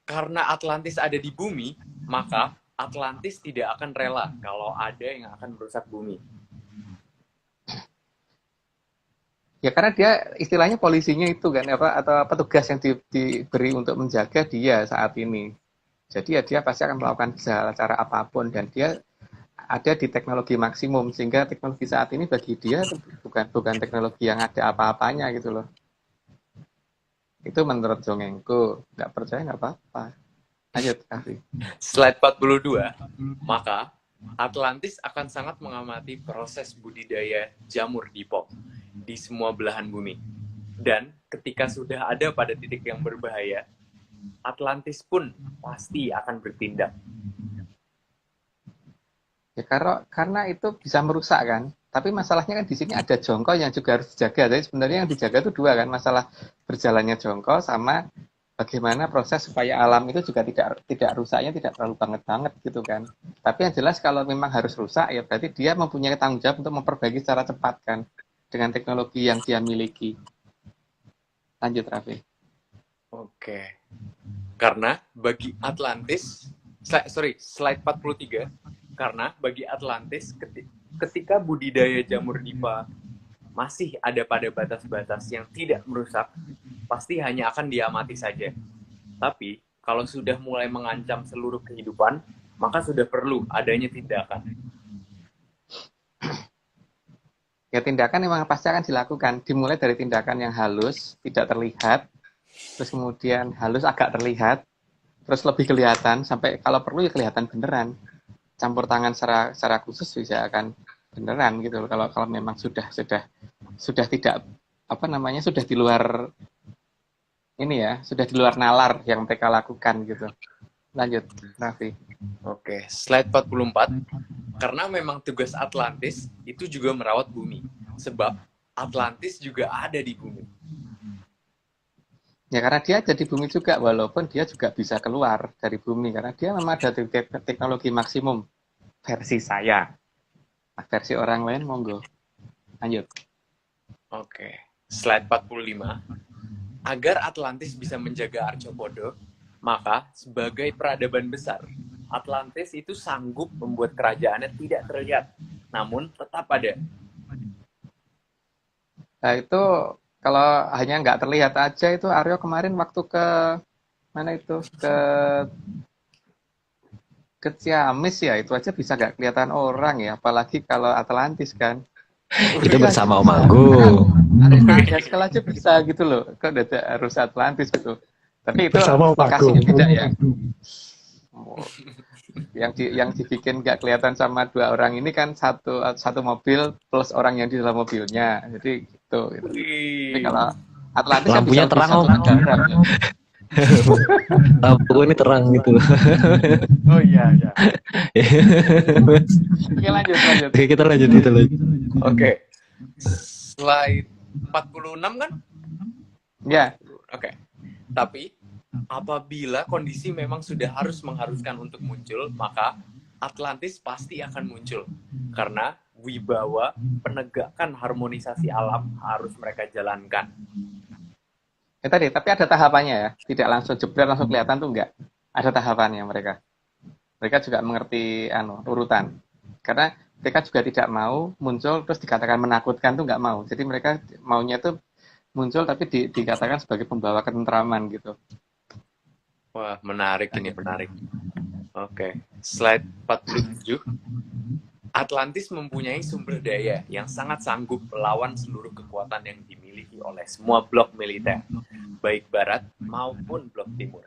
Karena Atlantis ada di bumi, maka Atlantis tidak akan rela kalau ada yang akan merusak bumi. Ya karena dia istilahnya polisinya itu kan atau petugas yang diberi untuk menjaga dia saat ini. Jadi ya dia pasti akan melakukan cara apapun, dan dia ada di teknologi maksimum, sehingga teknologi saat ini bagi dia bukan teknologi yang ada apa-apanya gitu loh. Itu menurut dongengku. Nggak percaya nggak apa-apa. Lanjut, Raffi. Slide 42, maka Atlantis akan sangat mengamati proses budidaya jamur di pot di semua belahan bumi. Dan ketika sudah ada pada titik yang berbahaya, Atlantis pun pasti akan bertindak. Ya karena itu bisa merusak kan. Tapi masalahnya kan di sini ada jongkok yang juga harus dijaga. Jadi sebenarnya yang dijaga itu dua kan, masalah berjalannya jongkok sama bagaimana proses supaya alam itu juga tidak rusaknya tidak terlalu banget gitu kan. Tapi yang jelas kalau memang harus rusak ya berarti dia mempunyai tanggung jawab untuk memperbaiki secara cepat kan dengan teknologi yang dia miliki. Lanjut, Raffi. Oke. Karena bagi Atlantis, slide 43, karena bagi Atlantis ketika budidaya jamur nipa masih ada pada batas-batas yang tidak merusak, pasti hanya akan diamati saja. Tapi kalau sudah mulai mengancam seluruh kehidupan, maka sudah perlu adanya tindakan. Ya tindakan memang pasti akan dilakukan. Dimulai dari tindakan yang halus, tidak terlihat, terus kemudian halus agak terlihat, terus lebih kelihatan, sampai kalau perlu ya kelihatan beneran. Campur tangan secara khusus bisa akan beneran gitu loh. Kalau memang sudah tidak sudah di luar ini ya, sudah di luar nalar yang mereka lakukan gitu. Lanjut, Raffi. Oke, slide 44. Karena memang tugas Atlantis itu juga merawat bumi. Sebab Atlantis juga ada di bumi. Ya karena dia ada di bumi juga, walaupun dia juga bisa keluar dari bumi. Karena dia memang ada teknologi maksimum versi saya. Nah, versi orang lain, monggo. Lanjut. Oke, slide 45. Agar Atlantis bisa menjaga Arthropoda, maka sebagai peradaban besar, Atlantis itu sanggup membuat kerajaannya tidak terlihat, namun tetap ada. Nah itu kalau hanya nggak terlihat aja itu Aryo kemarin waktu ke mana itu ke Ciamis ya itu aja bisa nggak kelihatan orang ya apalagi kalau Atlantis kan. Itu bersama Om Agung. Ada skala aja bisa gitu loh. Kok harus Atlantis gitu. Tapi itu Bersama Om lokasinya Agung. tidak ya. Oh. Yang dibikin nggak kelihatan sama dua orang ini kan satu mobil plus orang yang di dalam mobilnya. Jadi gitu. Tapi kalau Atlantis Lampunya bisa terang, Om. darat, ya. Lampu ini terang gitu. Oh iya. Oke lanjut. Oke, kita lanjut. Oke, slide 46 kan? Ya. Oke, tapi apabila kondisi memang sudah mengharuskan untuk muncul, maka Atlantis pasti akan muncul. Karena wibawa penegakan harmonisasi alam harus mereka jalankan. Tadi, tapi ada tahapannya ya. Tidak langsung jebret langsung kelihatan tuh enggak. Ada tahapannya mereka. Mereka juga mengerti urutan. Karena mereka juga tidak mau muncul terus dikatakan menakutkan tuh enggak mau. Jadi mereka maunya tuh muncul tapi dikatakan sebagai pembawa ketentraman gitu. Wah, menarik ini, menarik. Oke, slide 47. Atlantis mempunyai sumber daya yang sangat sanggup melawan seluruh kekuatan yang dimiliki oleh semua blok militer, baik barat maupun blok timur.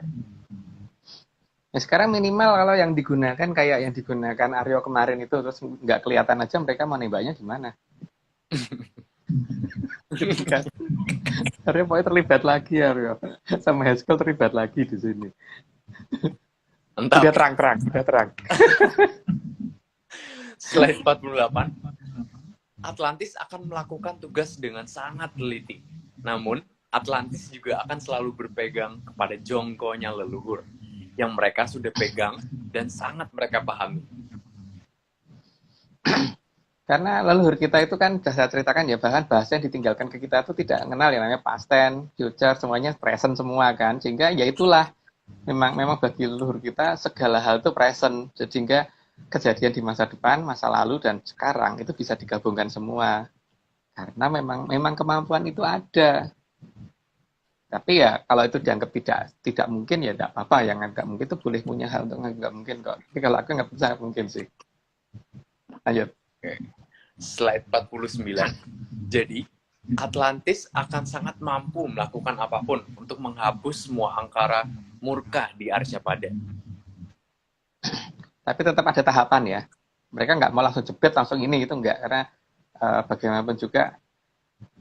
Nah, sekarang minimal kalau yang digunakan kayak yang digunakan Aryo kemarin itu terus nggak kelihatan aja mereka mau nembaknya gimana? Aryo pokoknya terlibat lagi Aryo sama Haskell terlibat lagi di sini. Entah. Sudah terang. Slide 48. Atlantis akan melakukan tugas dengan sangat teliti. Namun, Atlantis juga akan selalu berpegang kepada jongkonya leluhur yang mereka sudah pegang dan sangat mereka pahami. Karena leluhur kita itu kan sudah saya ceritakan ya, bahkan bahasa yang ditinggalkan ke kita itu tidak mengenal yang namanya past tense, future, semuanya present semua kan. Sehingga ya itulah memang bagi leluhur kita segala hal itu present. Sehingga kejadian di masa depan, masa lalu dan sekarang itu bisa digabungkan semua. Karena memang kemampuan itu ada. Tapi ya kalau itu dianggap tidak mungkin ya tidak apa-apa. Yang nggak mungkin itu boleh punya hal untuk nggak mungkin kok. Tapi kalau aku nggak bisa mungkin sih. Lanjut. Oke. Slide 49. Jadi, Atlantis akan sangat mampu melakukan apapun untuk menghapus semua angkara murka di Arcapada. Tapi tetap ada tahapan ya. Mereka nggak mau langsung jebret langsung ini gitu nggak, karena bagaimanapun juga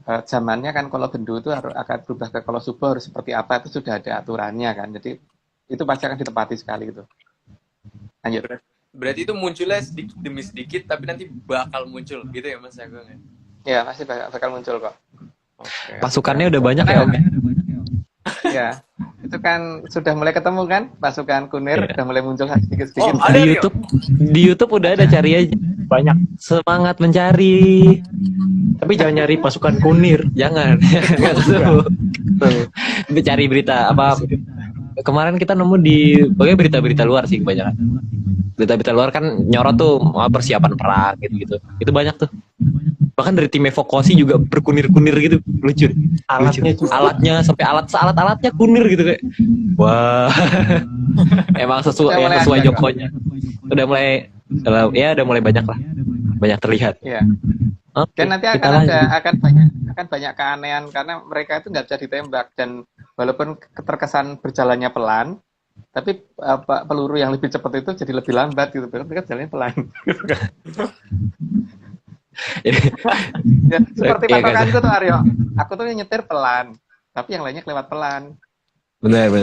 zamannya kan kalau Bendu itu akan berubah ke kalau Subo harus seperti apa, itu sudah ada aturannya kan. Jadi itu pasti akan ditepati sekali gitu. Lanjut. Berarti itu munculnya sedikit demi sedikit, tapi nanti bakal muncul gitu ya Mas Agung ya? Ya pasti bakal muncul kok. Oke. Pasukannya udah banyak ya Om. Ya, itu kan sudah mulai ketemu kan pasukan Kunir, Iya. udah mulai muncul sedikit-sedikit. Oh, ada Di Rio? YouTube udah ada, cari aja. Banyak. Semangat mencari. Tapi jangan nyari pasukan kunir. Jangan. Tuh. Cari berita apa? Kemarin kita nemu di pokoknya berita-berita luar sih kebanyakan. Berita-berita luar kan nyorot tuh persiapan perang gitu-gitu. Itu banyak tuh. Bahkan dari tim evakuasi juga berkunir-kunir gitu, lucu. Alatnya Lucu. juga. Alatnya sampai alat-alatnya kunir gitu kayak. Wah. Emang Udah mulai sesuai ada, Jokonya. Udah mulai banyak lah. Banyak terlihat. Ya. Oke, Dan nanti kita akan lanjut. akan banyak keanehan karena mereka itu nggak bisa ditembak, dan walaupun terkesan berjalannya pelan, tapi peluru yang lebih cepat itu jadi lebih lambat gitu. Mereka jalannya pelan. Ya, seperti Iya, patokanku tuh Aryo. Aku tuh nyetir pelan, tapi yang lainnya kelewat pelan. Benar.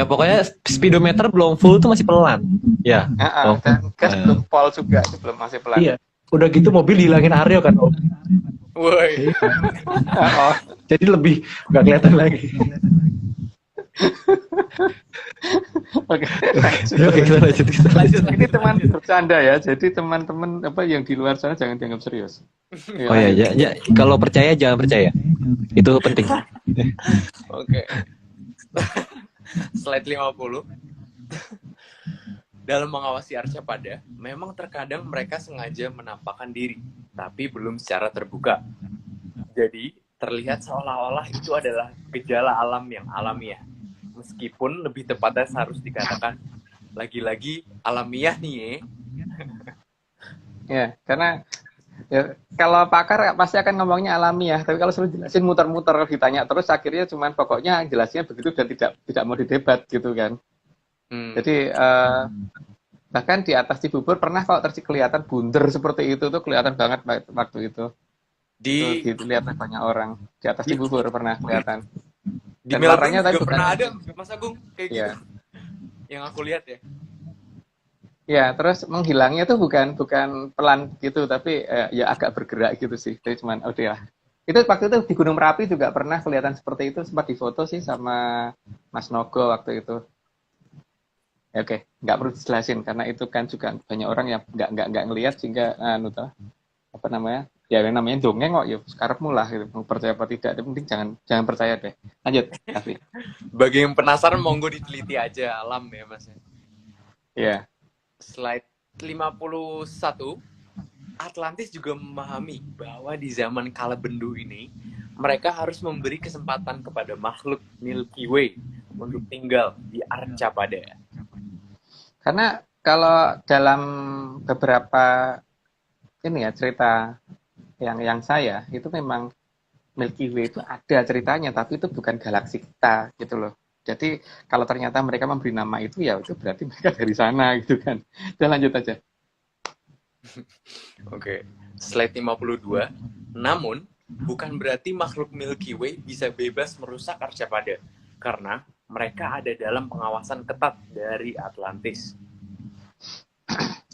Pokoknya speedometer belum full tuh masih pelan. Ya. Oh. Dan gas belum pol juga, itu belum masih pelan. Iya. Udah gitu mobil dihilangin Aryo kan Om. Woi. Oh, Jadi lebih nggak kelihatan lagi. oke. Oke, kita lanjut. Ini teman bercanda ya, jadi teman-teman apa yang di luar sana jangan dianggap serius. Oh ya, kalau percaya jangan percaya. Itu penting. Oke. Slide 50. Dalam mengawasi Arcapada, memang terkadang mereka sengaja menampakkan diri, tapi belum secara terbuka. Jadi, terlihat seolah-olah itu adalah gejala alam yang alamiah. Meskipun lebih tepatnya harus dikatakan lagi-lagi alamiah nih ya. Ya, karena ya, kalau pakar pasti akan ngomongnya alamiah, tapi kalau suruh jelasin muter-muter ditanya terus akhirnya cuman pokoknya jelasnya begitu dan tidak mau didebat gitu kan. Jadi bahkan di atas Cibubur pernah kok kelihatan bunder seperti itu tuh kelihatan banget waktu itu. Di Itu dilihat banyak orang di atas Cibubur pernah kelihatan. di Dan Melbourne warnanya tadi juga bukan- pernah ada Mas Agung kayak gitu. Iya. Yang aku lihat ya. Ya, terus menghilangnya tuh bukan pelan gitu, tapi ya agak bergerak gitu sih. Jadi cuman udah lah. Itu waktu itu di Gunung Merapi juga pernah kelihatan seperti itu, sempat difoto sih sama Mas Nogo waktu itu. Ya, oke, nggak perlu dijelasin karena itu kan juga banyak orang yang nggak ngelihat sehingga apa namanya? Ya yang namanya dongeng kok ya sekarang lah gitu. Mau percaya apa tidak, yang penting jangan percaya deh. Lanjut, Kavi. Bagi yang penasaran monggo diteliti aja alam ya Mas. Ya. Slide 51. Atlantis juga memahami bahwa di zaman kala bendu ini mereka harus memberi kesempatan kepada makhluk Milky Way untuk tinggal di Arcapada. Karena kalau dalam beberapa ini ya cerita yang saya itu memang Milky Way itu ada ceritanya, tapi itu bukan galaksi kita gitu loh. Jadi kalau ternyata mereka memberi nama itu ya itu berarti mereka dari sana gitu kan. Dan lanjut aja. Oke, slide 52. Namun, bukan berarti makhluk Milky Way bisa bebas merusak Arcapada, karena mereka ada dalam pengawasan ketat dari Atlantis.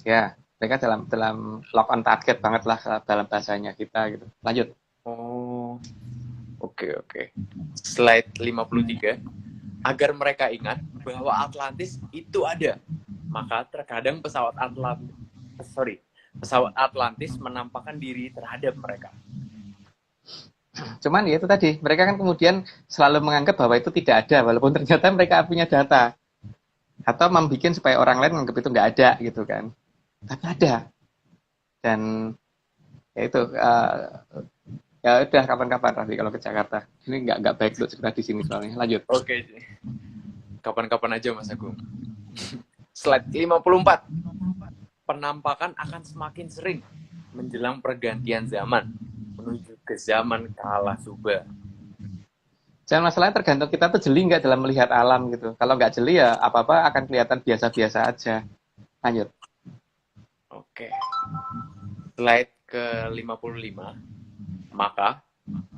Ya, mereka dalam lock on target banget lah dalam bahasanya kita gitu. Lanjut. Oh, oke. Slide 53. Agar mereka ingat bahwa Atlantis itu ada, maka terkadang pesawat Atlantis menampakkan diri terhadap mereka. Cuman ya itu tadi, mereka kan kemudian selalu menganggap bahwa itu tidak ada, walaupun ternyata mereka punya data. Atau membuat supaya orang lain menganggap itu nggak ada gitu kan. Tapi ada. Dan ya itu, ya udah kapan-kapan Raffi kalau ke Jakarta. Ini nggak baik untuk segera di sini soalnya. Lanjut. Oke. Kapan-kapan aja Mas Agung. Slide 54. Penampakan akan semakin sering menjelang pergantian zaman, ke zaman Kala Suba. Dan masalahnya tergantung kita tuh jeli nggak dalam melihat alam gitu. Kalau nggak jeli ya apa-apa akan kelihatan biasa-biasa aja. Lanjut. Oke. Slide ke-55. Maka,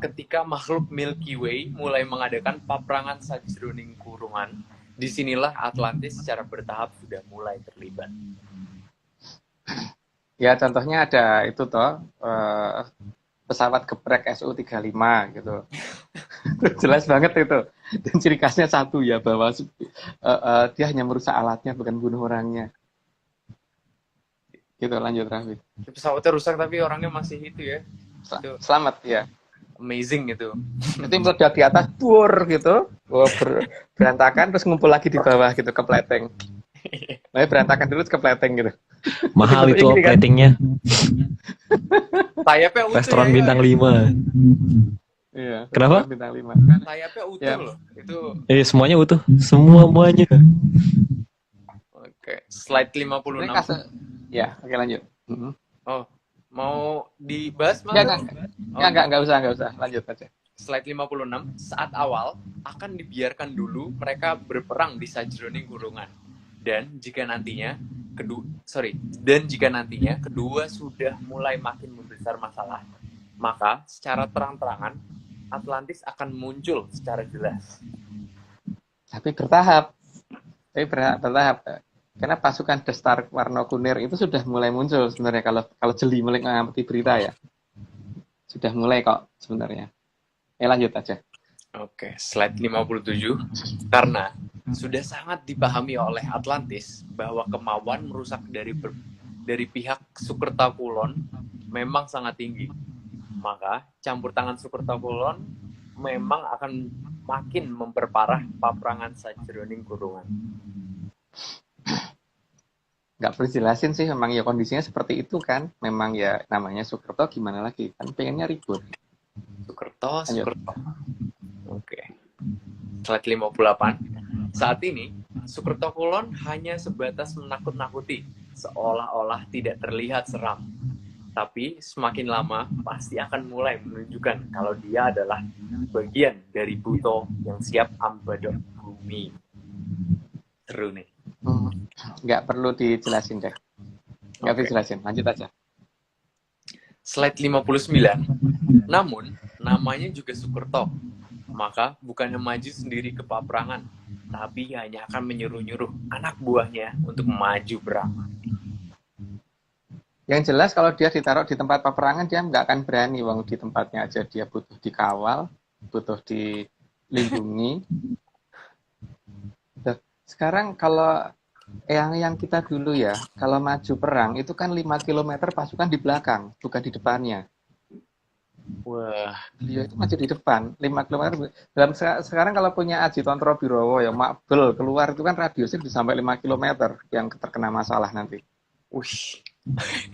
ketika makhluk Milky Way mulai mengadakan paprangan sajroning kurungan, disinilah Atlantis secara bertahap sudah mulai terlibat. Ya contohnya ada itu toh pesawat geprek SU-35 gitu. Jelas banget itu. Dan ciri khasnya satu ya bahwa dia hanya merusak alatnya bukan bunuh orangnya. Gitu lanjut Raffi. Pesawatnya rusak tapi orangnya masih itu ya. Selamat ya. Amazing gitu. Itu meledak di atas bur gitu. Berantakan terus ngumpul lagi di bawah gitu kepleteng. Nah, berantakan dulu terus kepleteng gitu. Mahal itu Gini kan? platingnya. Sayapnya utuh Restoran ya, bintang 5. Iya. Kenapa? Bintang 5. Sayapnya utuh Ya. loh. Itu Semuanya utuh. Semuanya. oke. Slide 56. Ini kasus. Ya, oke lanjut. Mhm. Oh, mau dibahas Mas? Enggak usah. Lanjut aja. Slide 56, saat awal akan dibiarkan dulu mereka berperang di sajroning kurungan. Dan jika nantinya kedua sudah mulai makin membesar masalah, maka secara terang-terangan Atlantis akan muncul secara jelas. Tapi bertahap. Karena pasukan The Stark warna kunir itu sudah mulai muncul sebenarnya kalau jeli mengamati berita ya. Sudah mulai kok sebenarnya. Lanjut aja. Oke, slide 57. Karena sudah sangat dipahami oleh Atlantis bahwa kemauan merusak dari pihak Sukerta-Kulon memang sangat tinggi. Maka campur tangan Sukerta-Kulon memang akan makin memperparah paprangan sajroning kurungan. Nggak perlu jelasin sih, memang ya kondisinya seperti itu kan. Memang ya namanya Sukerto gimana lagi, kan pengennya ribut. Sukerto. Lanjut. Oke. Slide 58. Saat ini, Sukerto Kulon hanya sebatas menakut-nakuti, seolah-olah tidak terlihat seram. Tapi semakin lama, pasti akan mulai menunjukkan kalau dia adalah bagian dari Buto yang siap ambadok bumi. Seru nih. Nggak perlu dijelasin deh. Nggak perlu dijelasin, lanjut aja. Slide 59. Namun, namanya juga Sukerto. Maka bukannya maju sendiri ke paprangan, tapi hanya akan menyuruh-nyuruh anak buahnya untuk maju perang. Yang jelas kalau dia ditaruh di tempat peperangan, dia nggak akan berani. Wong di tempatnya aja dia butuh dikawal, butuh dilindungi. Sekarang kalau yang kita dulu ya, kalau maju perang itu kan 5 km pasukan di belakang, bukan di depannya. Wah, Beliau itu maju di depan, 5 km. Sekarang kalau punya Aji Tontro Birowo yang makbel keluar itu kan radiusnya bisa sampai 5 km yang terkena masalah nanti. wih.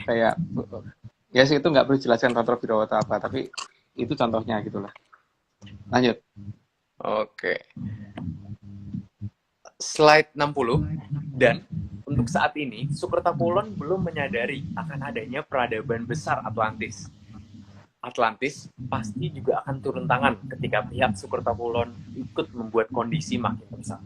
Kayak ya sih itu nggak perlu jelaskan Tontro Birowo atau apa, tapi itu contohnya gitulah. Lanjut. Oke. Slide 60. Dan untuk saat ini, Sukerta Kulon belum menyadari akan adanya peradaban besar Atlantis. Atlantis pasti juga akan turun tangan ketika pihak Sukerta Kulon ikut membuat kondisi makin besar.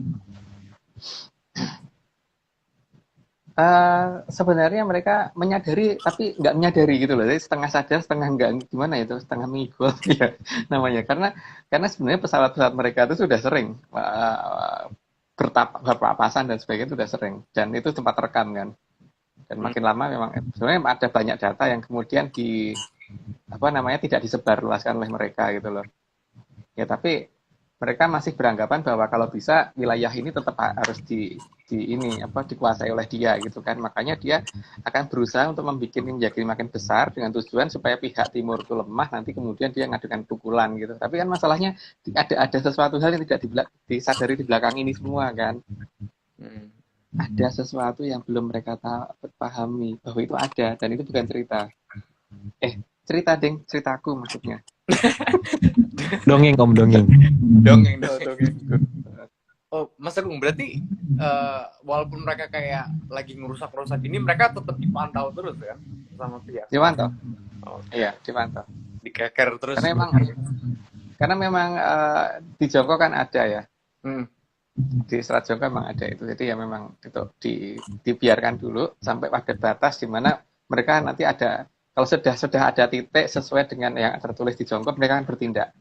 Sebenarnya mereka menyadari tapi nggak menyadari gitu loh. Jadi setengah sadar, setengah nggak, gimana itu, setengah mengigau ya namanya. Karena sebenarnya pesawat-pesawat mereka itu sudah sering berpapasan dan sebagainya, sudah sering, dan itu tempat rekam kan. Dan makin lama memang sebenarnya ada banyak data yang kemudian tidak disebarluaskan oleh mereka gitu loh. Ya tapi mereka masih beranggapan bahwa kalau bisa wilayah ini tetap harus dikuasai oleh dia gitu kan. Makanya dia akan berusaha untuk membuat ini menjadi makin besar dengan tujuan supaya pihak timur itu lemah, nanti kemudian dia ngadukan pukulan gitu. Tapi kan masalahnya ada sesuatu hal yang tidak disadari di belakang ini semua kan. Ada sesuatu yang belum mereka pahami bahwa itu ada, dan itu bukan cerita. Ceritaku maksudnya. Dongeng om, dongeng. Dongeng. Oh, Mas Agung, berarti walaupun mereka kayak lagi ngerusak-rusak ini, mereka tetap dipantau terus kan sama pihak? Dipantau. Oh, Iya, dipantau. dikeker terus. Karena memang di Jongko kan ada ya. Hmm. Di Selat Jongko memang ada itu. Jadi ya memang itu dibiarkan dulu sampai pada batas di mana mereka nanti ada, kalau sudah ada titik sesuai dengan yang tertulis di Jongko, mereka akan bertindak.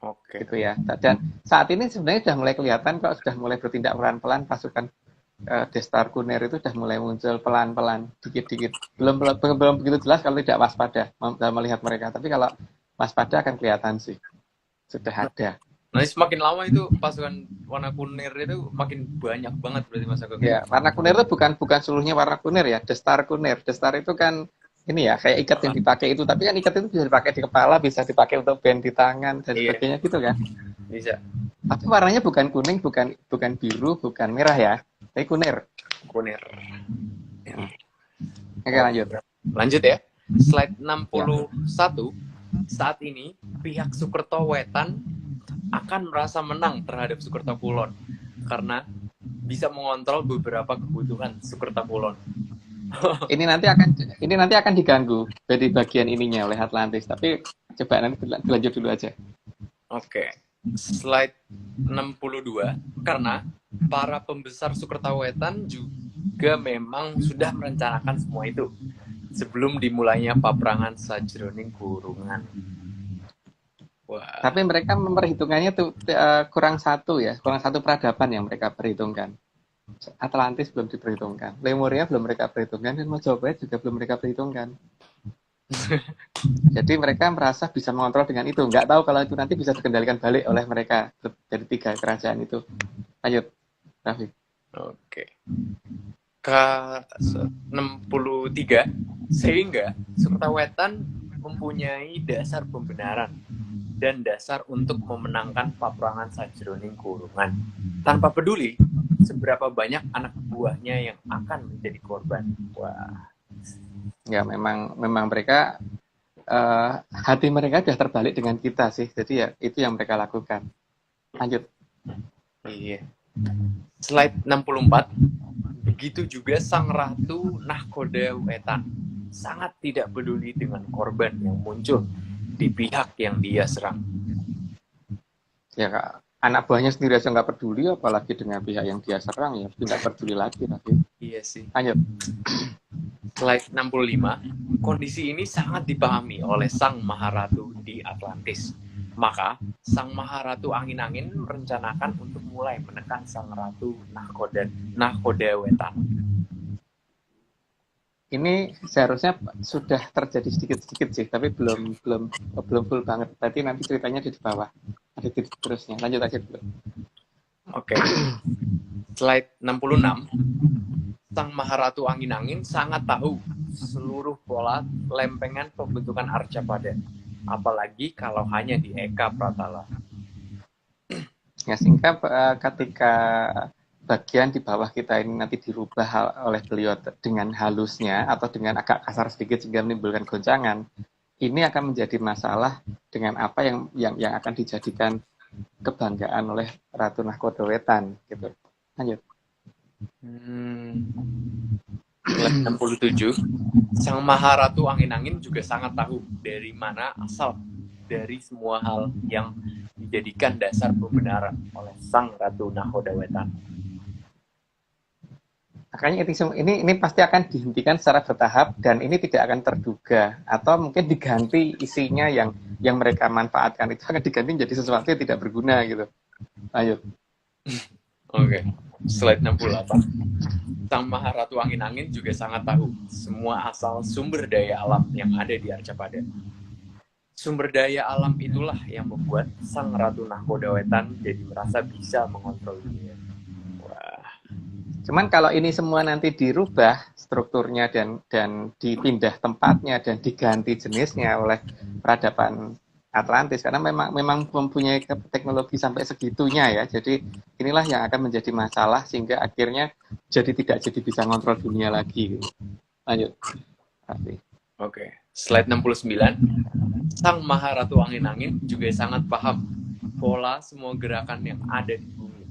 Oke. Gitu ya. Dan saat ini sebenarnya sudah mulai kelihatan kok, sudah mulai bertindak pelan-pelan. Pasukan Destar Kunir itu sudah mulai muncul pelan-pelan, dikit-dikit. Belum begitu jelas kalau tidak waspada dalam melihat mereka. Tapi kalau waspada akan kelihatan sih. Sudah ada. Nanti semakin lama itu pasukan warna kunir itu makin banyak banget berarti Mas Agung. Ya, warna kunir itu bukan seluruhnya warna kunir ya. Destar Kunir. Destar itu kan ini ya, kayak ikat yang dipakai itu. Tapi kan ikat itu bisa dipakai di kepala, bisa dipakai untuk band di tangan dan Iya. sebagainya gitu kan. Bisa. Tapi warnanya bukan kuning, bukan biru, bukan merah ya. Tapi kunir. Kunir. Oke, lanjut. Lanjut ya. Slide 61. Saat ini pihak Sukerto Wetan akan merasa menang terhadap Sukerto Kulon karena bisa mengontrol beberapa kebutuhan Sukerto Kulon. Ini nanti akan diganggu dari bagian ininya oleh Atlantis. Tapi coba nanti dilanjut dulu aja. Oke. Slide 62. Karena para pembesar Sukerto Wetan juga memang sudah merencanakan semua itu sebelum dimulainya paprangan sajroning kurungan. Wah. Tapi mereka memperhitungannya tuh kurang satu peradaban yang mereka perhitungkan. Atlantis belum diperhitungkan, Lemuria belum mereka perhitungkan, dan Majapahit juga belum mereka perhitungkan. Jadi mereka merasa bisa mengontrol dengan itu. Nggak tahu kalau itu nanti bisa dikendalikan balik oleh mereka dari 3 kerajaan itu. Lanjut, Raffi. Oke. K63 sehingga Sukerto Wetan mempunyai dasar pembenaran dan dasar untuk memenangkan paprangan sajroning kurungan tanpa peduli seberapa banyak anak buahnya yang akan menjadi korban. Wah. Ya memang mereka hati mereka sudah terbalik dengan kita sih. Jadi ya itu yang mereka lakukan. Lanjut. Iya. Slide 64. Begitu juga Sang Ratu Nahkoda Wetan sangat tidak peduli dengan korban yang muncul di pihak yang dia serang. Ya Kak, anak buahnya sendiri aja nggak peduli, apalagi dengan pihak yang dia serang ya tidak peduli lagi nanti. Iya sih. Lanjut. Slide 65. Kondisi ini sangat dipahami oleh Sang Maharatu di Atlantis. Maka Sang Maharatu Angin-Angin merencanakan untuk mulai menekan Sang Ratu Nahkoda Wetan. Ini seharusnya sudah terjadi sedikit-sedikit sih, tapi belum full banget. Berarti nanti ceritanya di bawah. Ada titik terusnya. Lanjut aja dulu. Oke. Slide 66. Sang Maharatu Angin-Angin sangat tahu seluruh pola lempengan pembentukan Arcapada. Apalagi kalau hanya di Eka Pratala. Ya, sehingga ketika bagian di bawah kita ini nanti dirubah oleh beliau dengan halusnya atau dengan agak kasar sedikit sehingga menimbulkan goncangan, ini akan menjadi masalah dengan apa yang akan dijadikan kebanggaan oleh Ratu Nahkoda Wetan gitu. Lanjut. Slide 67. Sang Maharatu Angin-Angin juga sangat tahu dari mana asal dari semua hal yang dijadikan dasar pembenaran oleh Sang Ratu Nahkoda Wetan. Makanya ini pasti akan dihentikan secara bertahap dan ini tidak akan terduga atau mungkin diganti isinya yang mereka manfaatkan itu akan diganti menjadi sesuatu yang tidak berguna gitu. Lanjut. Oke. Slide 68. Sang Maharatu Angin-Angin juga sangat tahu semua asal sumber daya alam yang ada di Arcapada. Sumber daya alam itulah yang membuat Sang Ratu Nahkoda Wetan jadi merasa bisa mengontrol dunia. Wah. Cuman kalau ini semua nanti dirubah strukturnya dan dipindah tempatnya dan diganti jenisnya oleh peradaban Atlantis karena memang mempunyai teknologi sampai segitunya ya. Jadi inilah yang akan menjadi masalah sehingga akhirnya tidak jadi bisa ngontrol dunia lagi. Lanjut. Oke. Slide 69. Sang Maharatu Angin-Angin juga sangat paham pola semua gerakan yang ada di bumi.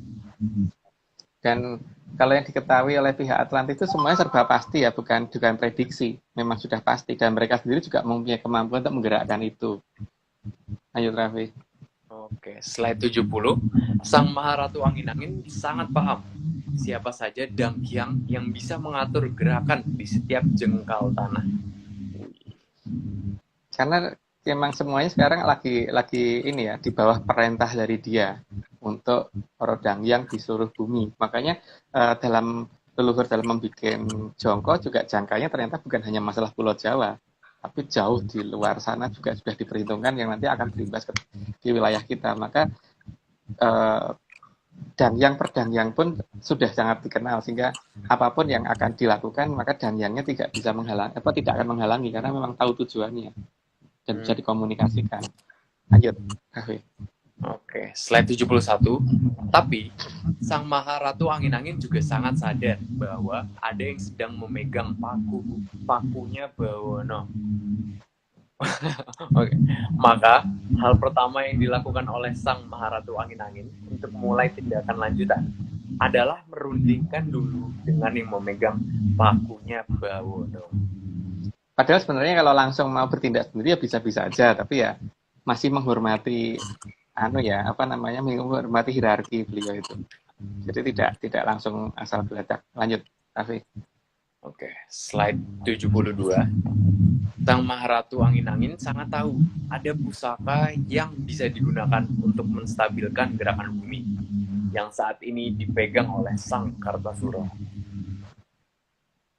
Dan kalau yang diketahui oleh pihak Atlantis itu semuanya serba pasti ya, bukan prediksi, memang sudah pasti dan mereka sendiri juga mempunyai kemampuan untuk menggerakkan itu. Lanjut Raffi. Oke, slide 70. Sang Maharatu Angin-Angin sangat paham siapa saja Dang Hyang yang bisa mengatur gerakan di setiap jengkal tanah. Karena memang semuanya sekarang lagi ini ya, di bawah perintah dari dia untuk Rodang yang di seluruh bumi. Makanya dalam leluhur dalam membuat jongko juga jangkanya ternyata bukan hanya masalah Pulau Jawa, tapi jauh di luar sana juga sudah diperhitungkan yang nanti akan berimbas di wilayah kita. Maka Dangyang per Dangyang pun sudah sangat dikenal, sehingga apapun yang akan dilakukan maka Dangyangnya tidak bisa menghalangi, tidak akan menghalangi karena memang tahu tujuannya dan bisa dikomunikasikan. Lanjut, Raffi. Oke, slide 71. Tapi Sang Maharatu Angin-Angin juga sangat sadar bahwa ada yang sedang memegang pakunya Bawono. Oke. Maka hal pertama yang dilakukan oleh Sang Maharatu Angin-Angin untuk memulai tindakan lanjutan adalah merundingkan dulu dengan yang memegang pakunya Bawono. Padahal sebenarnya kalau langsung mau bertindak sendiri ya bisa-bisa aja, tapi ya masih menghormati menghormati hierarki beliau itu. Jadi tidak langsung asal beladak. Lanjut, Raffi. Oke, slide 72. Sang Maharatu Angin-Angin sangat tahu ada pusaka yang bisa digunakan untuk menstabilkan gerakan bumi yang saat ini dipegang oleh Sang Kartasura.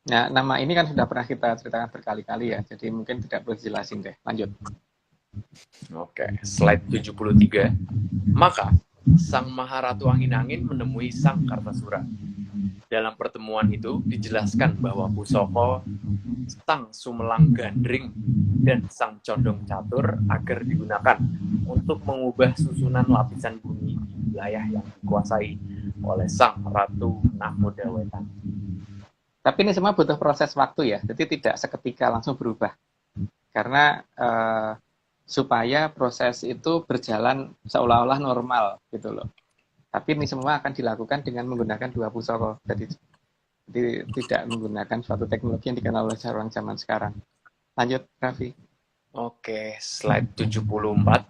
Nah, nama ini kan sudah pernah kita ceritakan berkali-kali ya, jadi mungkin tidak perlu dijelasin deh. Lanjut. Oke, slide 73. Maka Sang Maharatu Angin-Angin menemui Sang Kartasura. Dalam pertemuan itu dijelaskan bahwa Pusaka, Sang Sumelang Gandring, dan Sang Condong Catur agar digunakan untuk mengubah susunan lapisan bumi di wilayah yang dikuasai oleh Sang Ratu Nakoda Wetan. Tapi ini semua butuh proses waktu ya, jadi tidak seketika langsung berubah. Karena supaya proses itu berjalan seolah-olah normal gitu loh. Tapi ini semua akan dilakukan dengan menggunakan dua pusaka. Jadi tidak menggunakan suatu teknologi yang dikenal oleh orang zaman sekarang. Lanjut, Raffi. Oke, slide 74.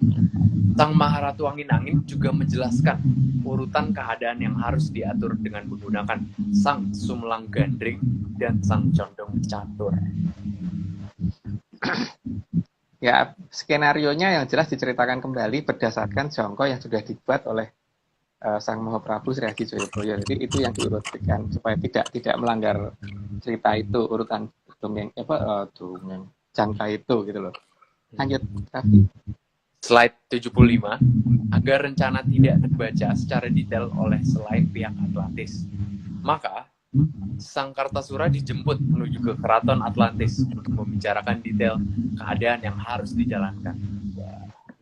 Sang Maharatu Angin-Angin juga menjelaskan urutan keadaan yang harus diatur dengan menggunakan Sang Sumelang Gandring dan Sang Condong Catur. Ya, skenarionya yang jelas diceritakan kembali berdasarkan jongko yang sudah dibuat oleh Sang Mahaprabu Sri Adi Joyoboyo. Jadi itu yang diurutkan supaya tidak melanggar cerita itu, urutan dongeng jangka itu gitu loh. Lanjut, Raffi. Slide 75. Agar rencana tidak terbaca secara detail oleh selain pihak Atlantis, maka Sang Kartasura dijemput menuju ke Keraton Atlantis untuk membicarakan detail keadaan yang harus dijalankan.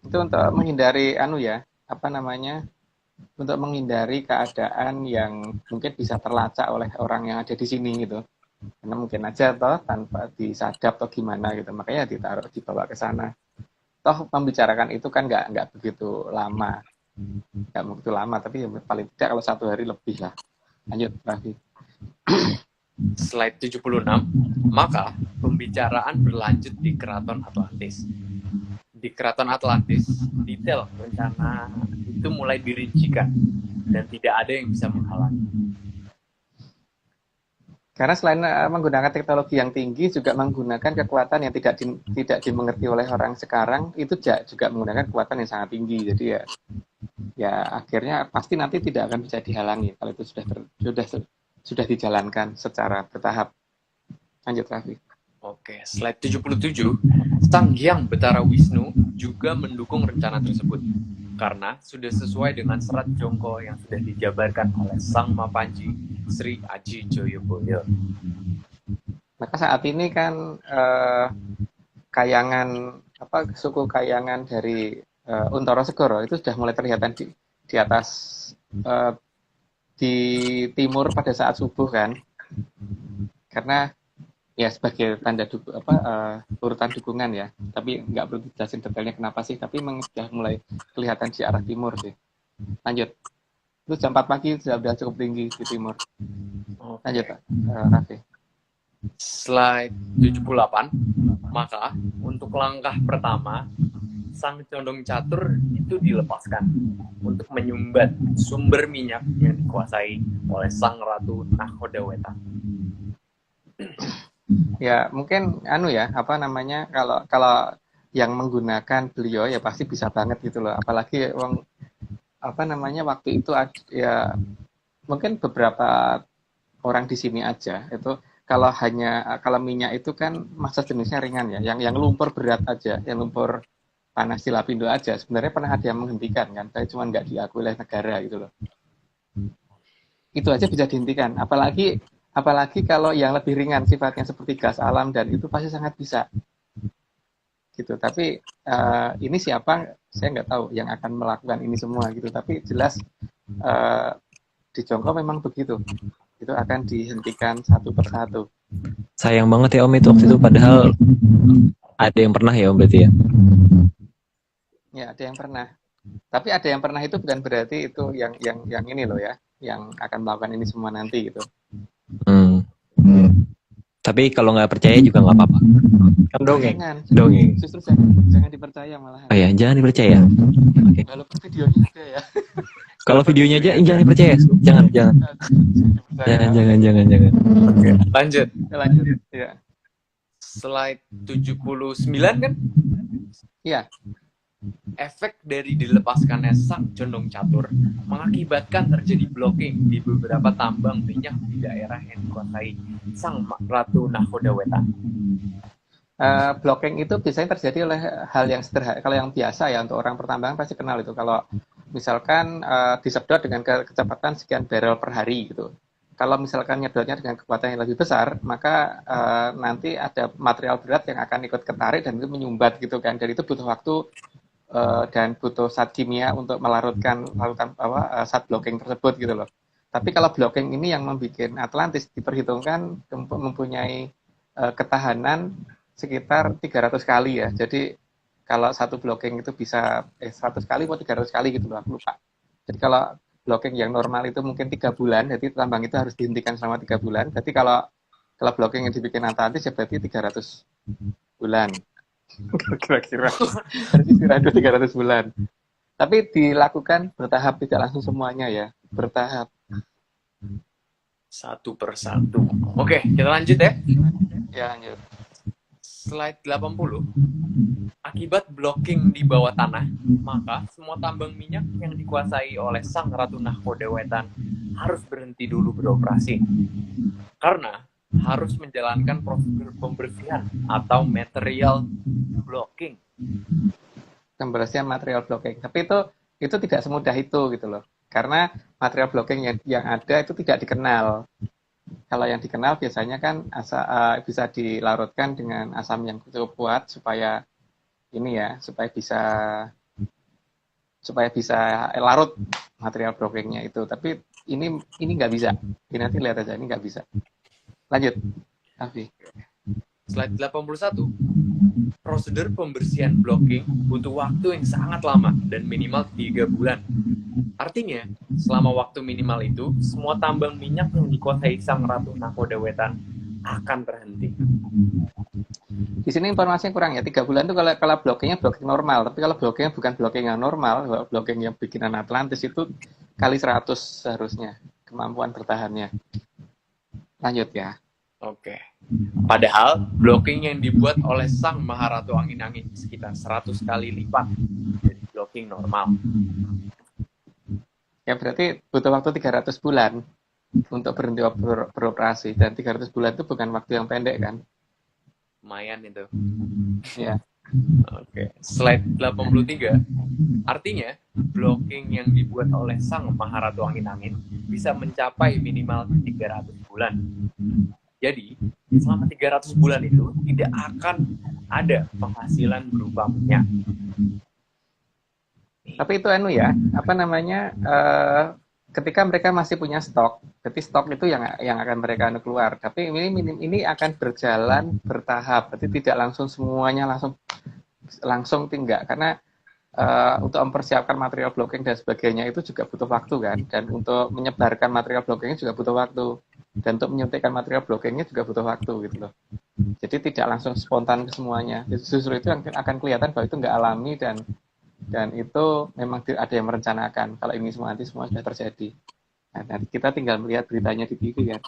Itu untuk menghindari untuk menghindari keadaan yang mungkin bisa terlacak oleh orang yang ada di sini gitu. Karena mungkin aja tanpa disadap atau gimana gitu, makanya dibawa ke sana. Toh membicarakan itu kan nggak begitu lama, tapi ya paling tidak kalau 1 hari lebih lah. Lanjut, Raffi. Slide 76. Maka pembicaraan berlanjut di Keraton Atlantis. Di Keraton Atlantis, detail rencana itu mulai dirincikan dan tidak ada yang bisa menghalangi. Karena selain menggunakan teknologi yang tinggi, juga menggunakan kekuatan yang tidak dimengerti oleh orang sekarang, itu juga menggunakan kekuatan yang sangat tinggi. Jadi ya akhirnya pasti nanti tidak akan bisa dihalangi kalau itu sudah dijalankan secara bertahap. Lanjut, Raffi. Oke, slide 77. Sang Hyang Betara Wisnu juga mendukung rencana tersebut karena sudah sesuai dengan serat jongko yang sudah dijabarkan oleh Sang Mapanji Sri Aji Joyoboyo. Maka saat ini kan suku Kayangan dari Untoro Segoro itu sudah mulai terlihat di atas di timur pada saat subuh kan, karena ya sebagai tanda urutan dukungan ya, tapi nggak perlu dijelasin detailnya kenapa sih, tapi memang sudah mulai kelihatan di arah timur sih. Lanjut. Itu jam 4 pagi sudah cukup tinggi di timur. Oke. Lanjut, Pak. Raffi. Slide 78. Maka untuk langkah pertama, sang condong catur itu dilepaskan untuk menyumbat sumber minyak yang dikuasai oleh sang ratu Nakhodaweta. Ya, mungkin apa namanya, kalau yang menggunakan beliau ya pasti bisa banget gitu loh. Apalagi apa namanya, waktu itu ya mungkin beberapa orang di sini aja itu kalau minyak itu kan masa jenisnya ringan ya, yang lumpur berat aja, yang lumpur panas di Lapindo aja sebenarnya pernah ada yang menghentikan kan, tapi cuma nggak diakui oleh negara gitu loh. Itu aja bisa dihentikan, apalagi kalau yang lebih ringan sifatnya seperti gas alam, dan itu pasti sangat bisa gitu. Tapi ini siapa saya nggak tahu yang akan melakukan ini semua gitu, tapi jelas di Jongko memang begitu, itu akan dihentikan satu persatu. Sayang banget ya Om itu waktu itu, padahal ada yang pernah ya Om berarti ya. Ya, ada yang pernah. Tapi ada yang pernah itu bukan berarti itu yang ini loh ya, yang akan melakukan ini semua nanti gitu. Tapi kalau nggak percaya juga nggak apa-apa. Kan dongeng. Jangan, Dongeng. justru jangan dipercaya malahan. Oh ya, jangan dipercaya. Oke. Walaupun videonya ada ya. Kalau videonya aja jangan dipercaya. Jangan. Oke, lanjut. Lanjut. Ya. Slide 79 kan? Iya. Efek dari dilepaskannya sang condong catur mengakibatkan terjadi blocking di beberapa tambang minyak di daerah yang dikuasai sang ratu Nakhodaweta. Blocking itu biasanya terjadi oleh hal yang sederhana. Kalau yang biasa ya, untuk orang pertambangan pasti kenal itu. Kalau misalkan disedot dengan kecepatan sekian barrel per hari gitu. Kalau misalkan nyedotnya dengan kekuatan yang lebih besar, maka nanti ada material berat yang akan ikut ketarik dan itu menyumbat gitu kan. Dan itu butuh waktu dan butuh zat kimia untuk melarutkan zat blocking tersebut gitu loh. Tapi kalau blocking ini yang membuat Atlantis diperhitungkan mempunyai ketahanan sekitar 300 kali ya. Jadi kalau satu blocking itu bisa 100 kali atau 300 kali gitu loh, aku lupa. Jadi kalau blocking yang normal itu mungkin 3 bulan, jadi tambang itu harus dihentikan selama 3 bulan. Jadi kalau blocking yang dibikin Atlantis ya berarti 300 bulan. Kira-kira harus istirahat 300 bulan. Tapi dilakukan bertahap, tidak langsung semuanya ya, bertahap. Satu persatu. Oke, kita lanjut ya. Ya, lanjut. Slide 80. Akibat blocking di bawah tanah, maka semua tambang minyak yang dikuasai oleh sang ratu Nakhodawetan harus berhenti dulu beroperasi. Karena harus menjalankan prosedur pembersihan atau material blocking. Pembersihan material blocking. Tapi itu tidak semudah itu gitu loh. Karena material blocking yang ada itu tidak dikenal. Kalau yang dikenal biasanya kan bisa dilarutkan dengan asam yang cukup kuat supaya bisa larut material blockingnya itu. Tapi ini nggak bisa. Ini nanti lihat aja, ini nggak bisa. Lanjut, Afi. Slide 81. Prosedur pembersihan blocking butuh waktu yang sangat lama dan minimal 3 bulan. Artinya, selama waktu minimal itu, semua tambang minyak yang dikuasai sang ratu Nakhodawetan akan terhenti. Di sini informasinya kurang ya, 3 bulan itu kalau blockingnya blocking normal, tapi kalau blockingnya bukan blocking yang normal, blocking yang bikinan Atlantis itu kali 100 seharusnya kemampuan bertahannya. Lanjut ya. Oke. Padahal blocking yang dibuat oleh sang Maharatu Angin-Angin sekitar 100 kali lipat dari blocking normal. Ya berarti butuh waktu 300 bulan untuk berhenti beroperasi, dan 300 bulan itu bukan waktu yang pendek kan? Lumayan itu. Ya. Oke. Slide 83. Artinya, blocking yang dibuat oleh sang Maharatu Angin-Angin bisa mencapai minimal 300 bulan. Jadi, selama 300 bulan itu tidak akan ada penghasilan berupa minyak. Tapi itu ketika mereka masih punya stok, berarti stok itu yang akan mereka keluar. Tapi ini akan berjalan bertahap, berarti tidak langsung semuanya langsung tinggal, karena untuk mempersiapkan material blocking dan sebagainya itu juga butuh waktu kan, dan untuk menyebarkan material blockingnya juga butuh waktu, dan untuk menyuntikkan material blockingnya juga butuh waktu gitu loh. Jadi tidak langsung spontan ke semuanya. Justru itu yang akan kelihatan bahwa itu nggak alami, dan itu memang ada yang merencanakan kalau ini semua nanti semua sudah terjadi. Nah, nanti kita tinggal melihat beritanya di TV kan.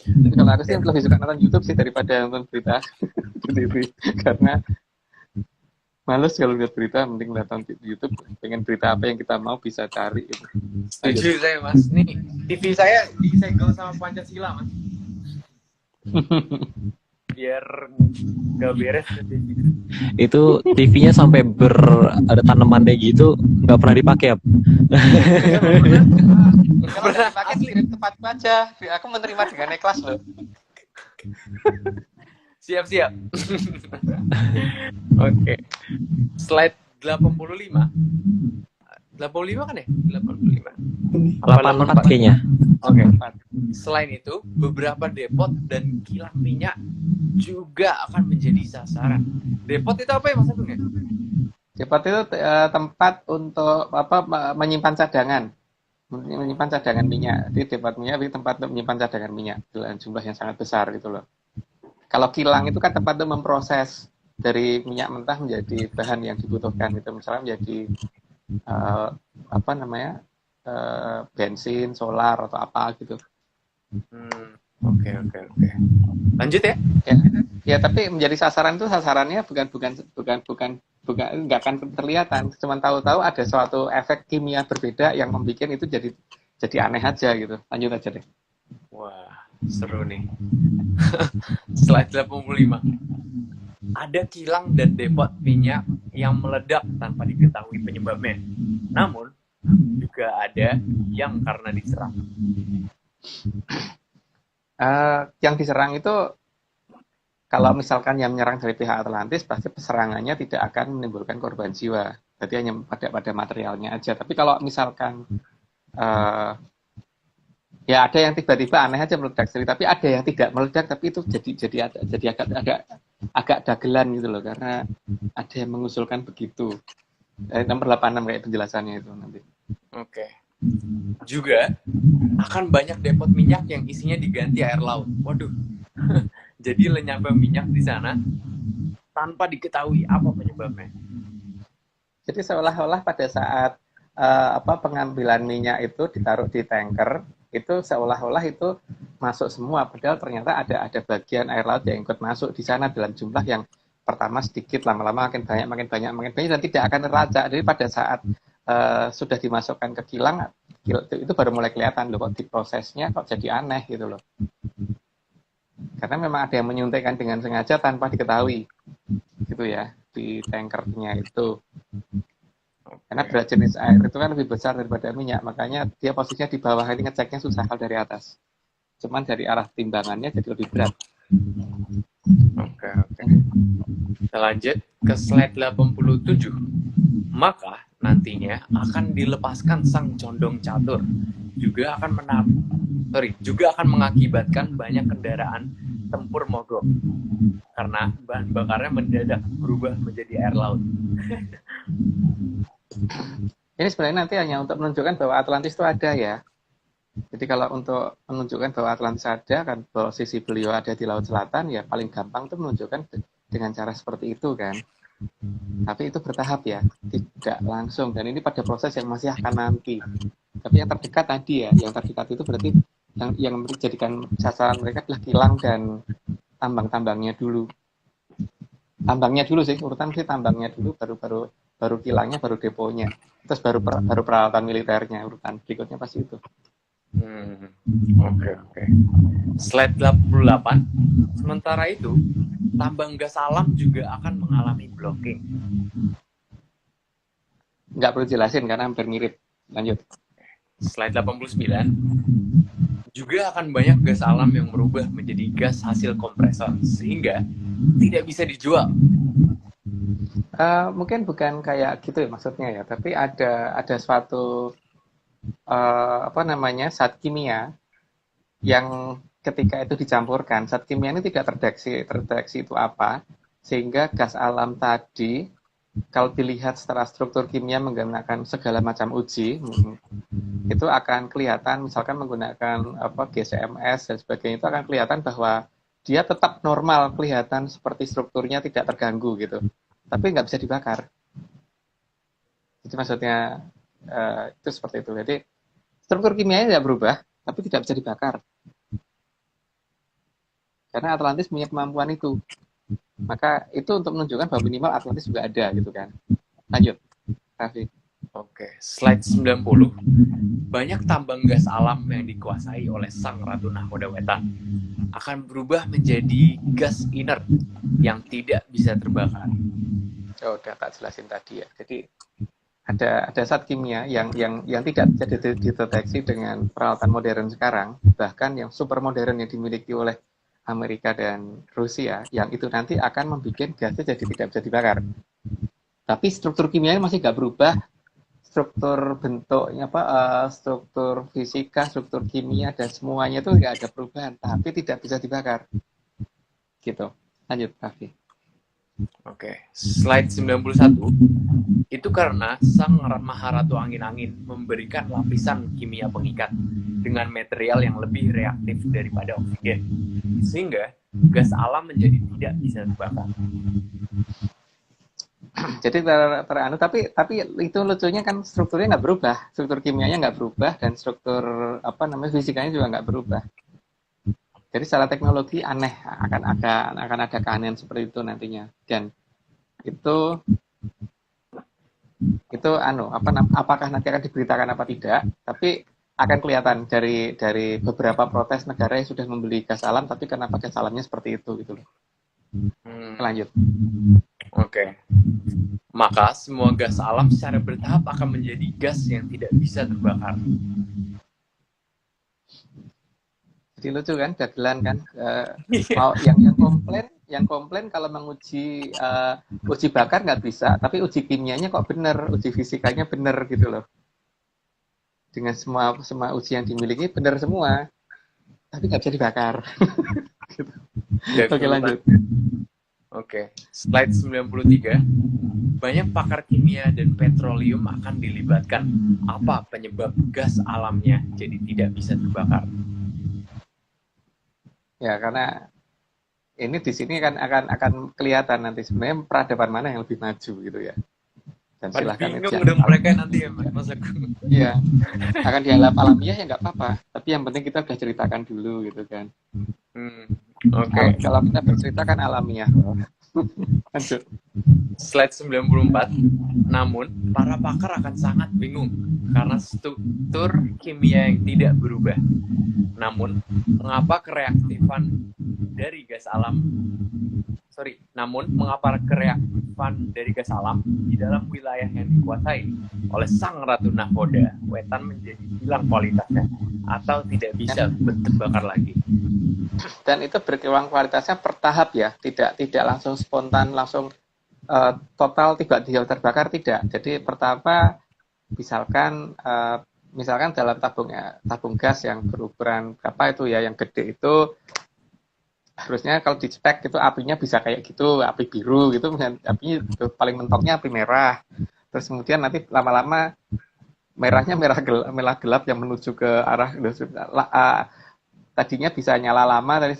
Tapi kalau aku sih lebih suka nonton YouTube sih daripada nonton berita di TV, karena males kalau lihat berita, mending nonton di YouTube. Pengen berita apa yang kita mau bisa cari gitu. Setuju saya mas. Nih TV saya disegel sama Pancasila mas. Biar gak beres ke TV. Itu TV-nya sampai ada tanamannya gitu, nggak pernah dipakai ya. Kalau udah dipakai kirim tempat aja. Aku menerima dengan ikhlas loh. Siap. Oke. Slide 85. 85 kan ya? 85. 84 kayaknya. Oke. Selain itu, beberapa depot dan kilang minyak juga akan menjadi sasaran. Depot itu apa ya Mas Agung ya? Depot itu tempat untuk menyimpan cadangan. Menyimpan cadangan minyak. Jadi depot minyak itu tempat untuk menyimpan cadangan minyak dalam jumlah yang sangat besar gitu loh. Kalau kilang itu kan tempat untuk memproses dari minyak mentah menjadi bahan yang dibutuhkan gitu. Misalnya menjadi bensin, solar atau apa gitu. Oke. Lanjut ya? Ya, tapi menjadi sasaran itu sasarannya bukan nggak akan kelihatan. Cuman tahu-tahu ada suatu efek kimia berbeda yang membuat itu jadi aneh aja gitu. Lanjut aja deh. Wah, seru nih. Slide 85. Ada kilang dan depot minyak yang meledak tanpa diketahui penyebabnya. Namun, juga ada yang karena diserang. Yang diserang itu, kalau misalkan yang menyerang dari pihak Atlantis, pasti serangannya tidak akan menimbulkan korban jiwa. Berarti hanya pada materialnya aja. Tapi kalau misalkan ya ada yang tiba-tiba aneh aja meledak sendiri, tapi ada yang tidak meledak, tapi itu jadi agak dagelan gitu loh, karena ada yang mengusulkan begitu. Nomor 86 kayak penjelasannya itu nanti. Oke. Juga akan banyak depot minyak yang isinya diganti air laut. Waduh. Jadi lenyapnya minyak di sana tanpa diketahui apa penyebabnya. Jadi seolah-olah pada saat pengambilan minyak itu ditaruh di tanker, itu seolah-olah itu masuk semua, padahal ternyata ada bagian air laut yang ikut masuk di sana dalam jumlah yang pertama sedikit, lama-lama makin banyak dan tidak akan terlacak. Jadi pada saat sudah dimasukkan ke kilang, itu baru mulai kelihatan loh, kok diprosesnya kok jadi aneh gitu loh. Karena memang ada yang menyuntikkan dengan sengaja tanpa diketahui gitu ya di tankernya itu. Karena berat jenis air itu kan lebih besar daripada minyak, makanya dia posisinya di bawah, ini ngeceknya susah kalau dari atas. Cuman dari arah timbangannya jadi lebih berat. Oke. Kita lanjut ke slide 87. Maka nantinya akan dilepaskan sang condong catur. Juga akan mengakibatkan banyak kendaraan tempur mogok. Karena bahan bakarnya mendadak berubah menjadi air laut. Ini sebenarnya nanti hanya untuk menunjukkan bahwa Atlantis itu ada ya. Jadi kalau untuk menunjukkan bahwa Atlantis ada, kan bahwa sisi beliau ada di Laut Selatan, ya paling gampang itu menunjukkan dengan cara seperti itu kan. Tapi itu bertahap ya, tidak langsung. Dan ini pada proses yang masih akan nanti. Tapi yang terdekat tadi ya, yang terdekat itu berarti yang menjadikan sasaran mereka adalah kilang dan tambang-tambangnya dulu. Tambangnya dulu sih, urutan sih tambangnya dulu, baru kilangnya, baru deponya. Terus baru peralatan militernya, urutan berikutnya pasti itu. Oke. Slide 88. Sementara itu, tambang gas alam juga akan mengalami blocking. Nggak perlu jelasin karena hampir mirip. Lanjut. Slide 89. Juga akan banyak gas alam yang berubah menjadi gas hasil kompresor sehingga tidak bisa dijual. Mungkin bukan kayak gitu ya maksudnya ya, tapi ada suatu zat kimia yang ketika itu dicampurkan, zat kimia ini tidak terdeteksi itu apa, sehingga gas alam tadi kalau dilihat secara struktur kimia menggunakan segala macam uji, itu akan kelihatan, misalkan menggunakan GCMS dan sebagainya, itu akan kelihatan bahwa dia tetap normal, kelihatan seperti strukturnya tidak terganggu gitu, tapi nggak bisa dibakar. Jadi maksudnya itu seperti itu. Jadi struktur kimianya tidak berubah, tapi tidak bisa dibakar. Karena Atlantis punya kemampuan itu. Maka itu untuk menunjukkan bahwa minimal Atlantis juga ada gitu kan. Lanjut, Raffi. Oke, slide 90. Banyak tambang gas alam yang dikuasai oleh sang Ratu Nahoda Wetan akan berubah menjadi gas inert yang tidak bisa terbakar. Oh, udah tak jelasin tadi ya. Jadi ada zat kimia yang tidak bisa dideteksi dengan peralatan modern sekarang, bahkan yang super modern yang dimiliki oleh Amerika dan Rusia, yang itu nanti akan membuat gasnya jadi tidak bisa dibakar. Tapi struktur kimianya masih nggak berubah, struktur bentuknya struktur fisika, struktur kimia dan semuanya itu nggak ada perubahan, tapi tidak bisa dibakar. Gitu. Lanjut, Raffi. Oke, slide 91. Itu karena sang Maharatu Angin-Angin memberikan lapisan kimia pengikat dengan material yang lebih reaktif daripada oksigen, sehingga gas alam menjadi tidak bisa terbakar. Jadi teranu, tapi itu lucunya kan strukturnya nggak berubah, struktur kimianya nggak berubah dan struktur fisikanya juga nggak berubah. Jadi secara teknologi aneh, akan ada keanehan seperti itu nantinya. Dan itu apakah nanti akan diberitakan apa tidak, tapi akan kelihatan dari beberapa protes negara yang sudah membeli gas alam, tapi kenapa gas alamnya seperti itu gitu loh. Lanjut. Oke. Maka semua gas alam secara bertahap akan menjadi gas yang tidak bisa terbakar. Jadi lucu kan, dagelan kan. Mau yang komplain kalau menguji uji bakar nggak bisa, tapi uji kimianya kok bener, uji fisikanya bener gitu loh. Dengan semua uji yang dimiliki bener semua, tapi nggak bisa dibakar. Gitu. Oke, lanjut. Oke, slide 93. Banyak pakar kimia dan petroleum akan dilibatkan. Apa penyebab gas alamnya jadi tidak bisa terbakar? Ya, karena ini di sini kan akan kelihatan nanti sebenarnya peradaban mana yang lebih maju gitu ya. Dan silahkan bingung dong mereka nanti ya, Mas Agung. Iya, akan dianggap alamiah ya nggak apa-apa. Tapi yang penting kita udah ceritakan dulu gitu kan. Oke. Kalau kita bercerita kan alamiah. Lanjut. Slide 94. Namun, para pakar akan sangat bingung karena struktur kimia yang tidak berubah. Namun, mengapa kereaktifan dari gas alam di dalam wilayah yang dikuasai oleh sang Ratu Nahoda Wetan menjadi hilang kualitasnya atau tidak bisa terbakar lagi. Dan itu berkurang kualitasnya bertahap ya, tidak langsung spontan, langsung total tidak terbakar, tidak. Jadi pertama misalkan dalam tabung gas yang berukuran berapa itu ya, yang gede itu harusnya kalau di spek itu apinya bisa kayak gitu, api biru gitu, apinya itu paling mentoknya api merah. Terus kemudian nanti lama-lama merahnya merah gelap yang menuju ke arah tadinya bisa nyala lama, tapi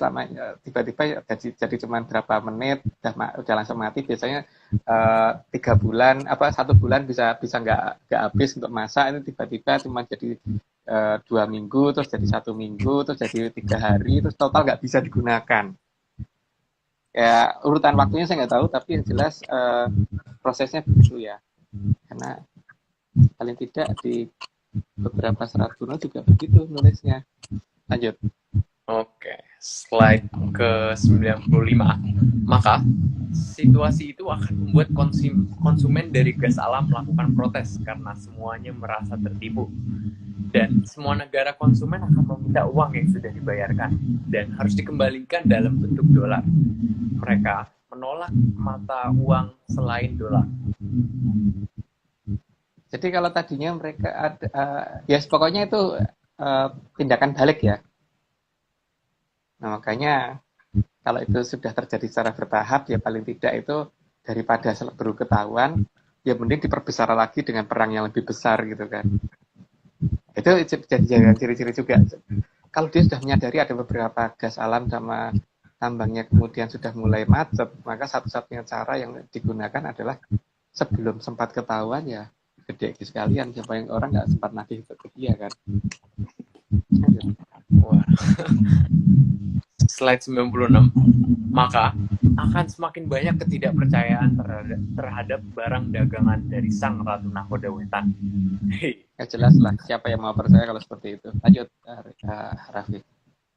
tiba-tiba jadi cuma berapa menit udah langsung mati. Biasanya 3 bulan 1 bulan bisa nggak habis untuk masak, ini tiba-tiba cuma jadi 2 minggu, terus jadi 1 minggu, terus jadi 3 hari, terus total nggak bisa digunakan. Ya urutan waktunya saya nggak tahu, tapi yang jelas prosesnya begitu ya. Karena paling tidak di beberapa serat kuno juga begitu nulisnya. Lanjut. Oke, slide ke 95. Maka, situasi itu akan membuat konsumen dari gas alam melakukan protes karena semuanya merasa tertipu. Dan semua negara konsumen akan meminta uang yang sudah dibayarkan dan harus dikembalikan dalam bentuk dolar. Mereka menolak mata uang selain dolar. Jadi kalau tadinya mereka ada, pokoknya itu tindakan balik ya. Nah, makanya kalau itu sudah terjadi secara bertahap, ya paling tidak itu daripada baru ketahuan, ya mending diperbesar lagi dengan perang yang lebih besar gitu kan. Itu jadi ciri-ciri juga. Kalau dia sudah menyadari ada beberapa gas alam sama tambangnya kemudian sudah mulai macet, maka satu-satunya cara yang digunakan adalah sebelum sempat ketahuan ya gede sekalian supaya orang nggak sempat nagih ke dia kan. Wah. Slide 96. Maka akan semakin banyak ketidakpercayaan terhadap barang dagangan dari sang Ratu Nakoda Wetan. Ya jelas lah siapa yang mau percaya kalau seperti itu. Lanjut Raffi.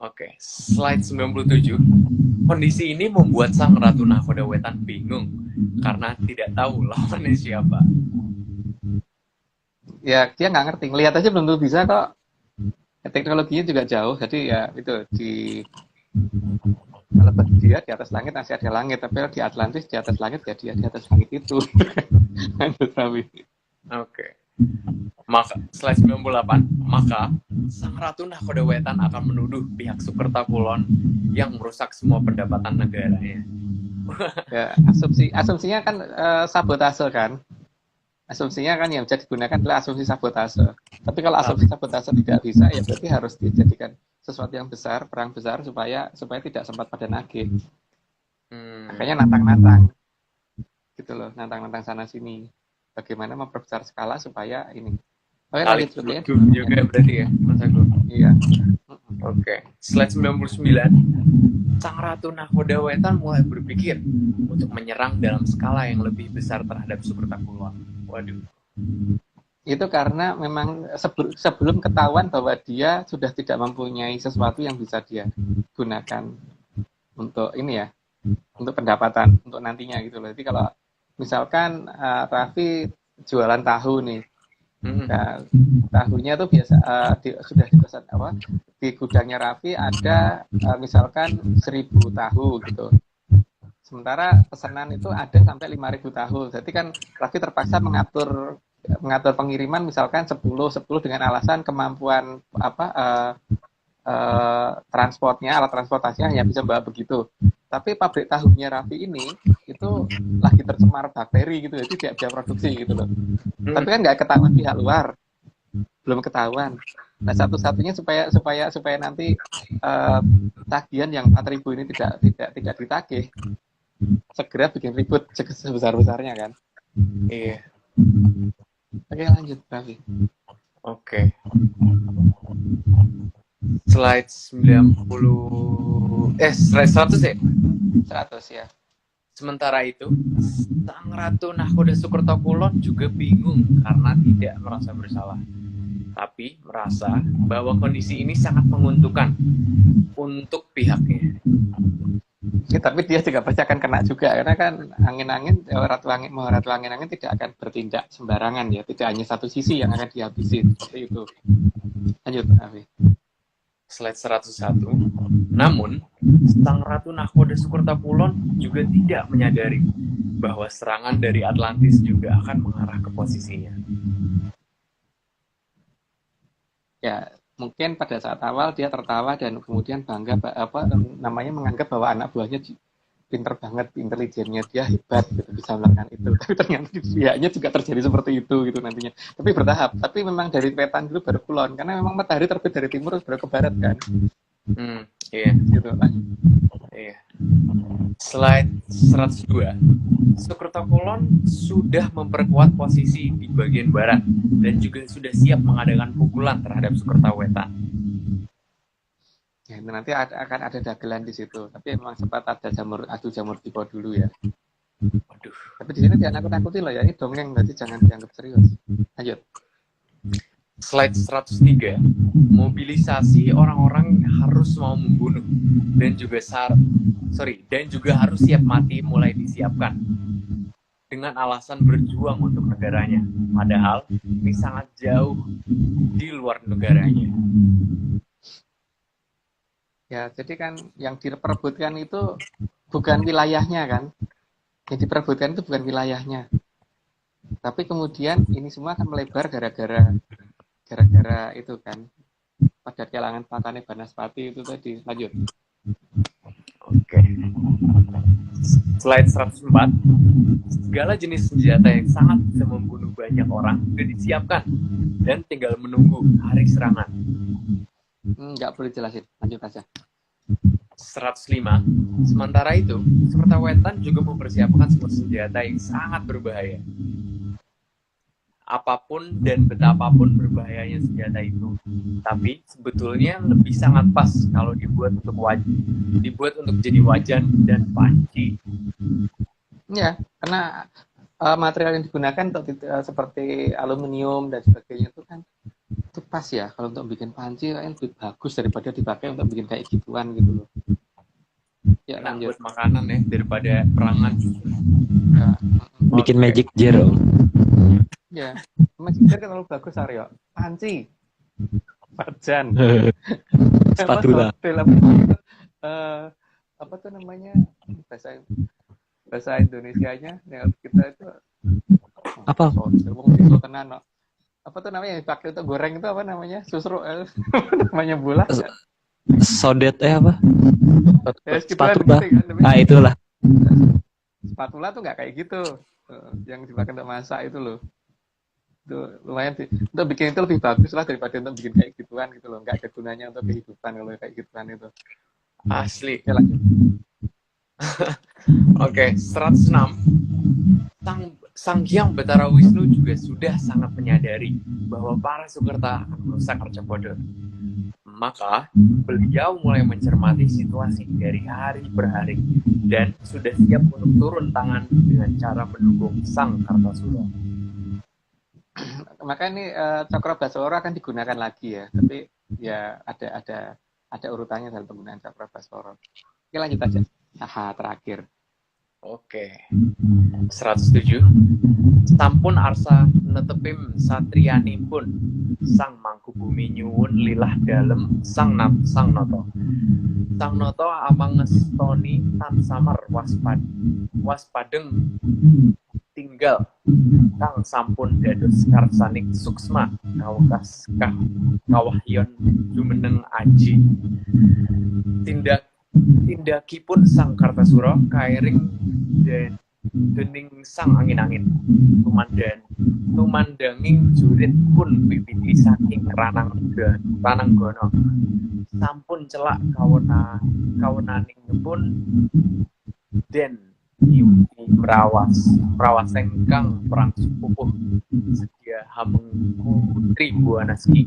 Oke, slide 97. Kondisi ini membuat sang Ratu Nakoda Wetan bingung karena tidak tahu lawannya siapa. Ya dia nggak ngerti, ngelihat aja belum tentu bisa kok. Teknologinya juga jauh, jadi ya itu kalau dia di atas langit masih ada langit, tapi kalau di Atlantis di atas langit ya dia di atas langit itu. Lanjut Raffi. Oke. Maka slide 98. Maka sang Ratu Nakoda Wetan akan menuduh pihak Sukertakulon yang merusak semua pendapatan negaranya. Ya, asumsinya kan sabotase kan. Asumsinya kan yang bisa digunakan adalah asumsi sabotase. Tapi kalau asumsi sabotase tidak bisa, ya berarti harus dijadikan sesuatu yang besar, perang besar supaya tidak sempat pada nagih. Makanya nantang-nantang, gitu loh, nantang-nantang sana sini. Bagaimana memperbesar skala supaya ini. Oke, lanjut ya. Juga berarti ya, Mas Agung. Iya. Oke, slide 99. Sang Ratu Nakoda Wetan mulai berpikir untuk menyerang dalam skala yang lebih besar terhadap Sukertakulon. Waduh. Itu karena memang sebelum ketahuan bahwa dia sudah tidak mempunyai sesuatu yang bisa dia gunakan untuk ini ya, untuk pendapatan, untuk nantinya gitu loh. Jadi kalau misalkan Raffi jualan tahu nih, nah, tahunya tuh biasa sudah dipesan di gudangnya Raffi ada misalkan 1000 tahu gitu. Sementara pesanan itu ada sampai 5.000 tahu. Jadi kan Raffi terpaksa mengatur pengiriman misalkan 10 dengan alasan kemampuan transportnya, alat transportasinya hanya bisa bawa begitu. Tapi pabrik tahunya Raffi ini itu lagi tercemar bakteri gitu, jadi tidak bisa produksi gitu loh. Tapi kan nggak ketahuan pihak luar, belum ketahuan. Nah satu-satunya supaya nanti tagihan yang 4.000 ini tidak ditagih, segera bikin ribut sebesar-besarnya kan. Iya. Oke lanjut Raffi. Oke. Slide 90 slide 100 ya? 100 ya. Sementara itu, sang Ratu Nakoda Sukertakulon juga bingung karena tidak merasa bersalah. Tapi merasa bahwa kondisi ini sangat menguntungkan untuk pihaknya. Ya, tapi dia juga pasti akan kena juga karena kan angin-angin ratu angin-angin tidak akan bertindak sembarangan ya, tidak hanya satu sisi yang akan dihabisi seperti itu. Lanjut Raffi. Slide 101. Namun, sang Ratu Nakoda Sukertakulon juga tidak menyadari bahwa serangan dari Atlantis juga akan mengarah ke posisinya. Ya, mungkin pada saat awal dia tertawa dan kemudian bangga menganggap bahwa anak buahnya pinter banget, intelijennya dia hebat gitu, bisa melakukan itu. Tapi ternyata di pihaknya juga terjadi seperti itu gitu nantinya. Tapi bertahap. Tapi memang dari wetan dulu baru kulon karena memang matahari terbit dari timur baru ke barat kan. Iya. Gitu lah. Iya. Slide 102. Sukertakulon sudah memperkuat posisi di bagian barat dan juga sudah siap mengadakan pukulan terhadap Sukertawetan. Ya, nanti akan ada dagelan di situ. Tapi memang sempat ada adu jamur tiba dulu ya. Waduh. Tapi di sini jangan nakut-nakuti loh ya, ini dongeng, berarti jangan dianggap serius. Lanjut. Slide 103. Mobilisasi orang-orang harus mau membunuh dan juga harus siap mati mulai disiapkan dengan alasan berjuang untuk negaranya. Padahal ini sangat jauh di luar negaranya. Ya, jadi kan yang diperebutkan itu bukan wilayahnya kan. Yang diperebutkan itu bukan wilayahnya. Tapi kemudian ini semua akan melebar gara-gara itu kan. Pada kelangan Patane Banaspati itu tadi. Lanjut. Oke. Slide 104. Segala jenis senjata yang sangat bisa membunuh banyak orang sudah disiapkan dan tinggal menunggu hari serangan. Nggak perlu jelasin, lanjut aja. 105. Sementara itu, Sparta Wetan juga mempersiapkan sebuah senjata yang sangat berbahaya. Apapun dan betapapun berbahayanya senjata itu, tapi sebetulnya lebih sangat pas kalau dibuat untuk jadi wajan dan panci. Ya, karena material yang digunakan untuk seperti aluminium dan sebagainya itu kan itu pas ya kalau untuk bikin panci kan lebih bagus daripada dipakai untuk bikin kayak gituan gitu loh. Ya Nah, lanjut. buat makanan ya daripada perangan. Ya, Bikin Oke. magic jar Om. ya. Magic jar kan terlalu bagus Aryo. Panci, wajan, Spatula. apa tuh namanya bahasa Indonesianya yang kita itu Apa? itu tenan no. Apa tuh namanya yang dipakai untuk goreng itu apa namanya susruk namanya bola ya? Sodet apa? Ya, segituan Spatula. gitu kan, tapi Ah itulah. spatula tuh nggak kayak gitu. Yang dipakai untuk masak itu loh, itu lumayan sih untuk bikin itu lebih bagus lah daripada untuk bikin kayak gituan gitu loh, nggak ada gunanya untuk kehidupan kalau kayak gituan itu. Asli. Ya lanjut. Oke, 106. Sang Hyang Betara Wisnu juga sudah sangat menyadari bahwa para Sukerta akan merusak Arcapada. Maka, beliau mulai mencermati situasi dari hari per hari dan sudah siap untuk turun tangan dengan cara mendukung Sang Kartasura. Maka ini Cakra Baswara akan digunakan lagi ya, tapi ya ada urutannya dalam penggunaan Cakra Baswara. Oke lanjut aja. Terakhir. Oke. 107. Sampun arsa netepim satriyanipun Sang Mangkubumi nyuwun lilah dalem Sang Noto. Sang Noto amangestoni tan samar waspadeng tinggal kang sampun dados karsaning suksma kawekas kawahyon jumeneng aji. Tindakipun Sang Kartasura kairing dan dening Sang Angin-angin tumandanging jurit pun bibiti saking ranang gono sampun celak kawonaningipun den nyuwun merawas engkang perang sepupuh sedia hamengku Tribuanaski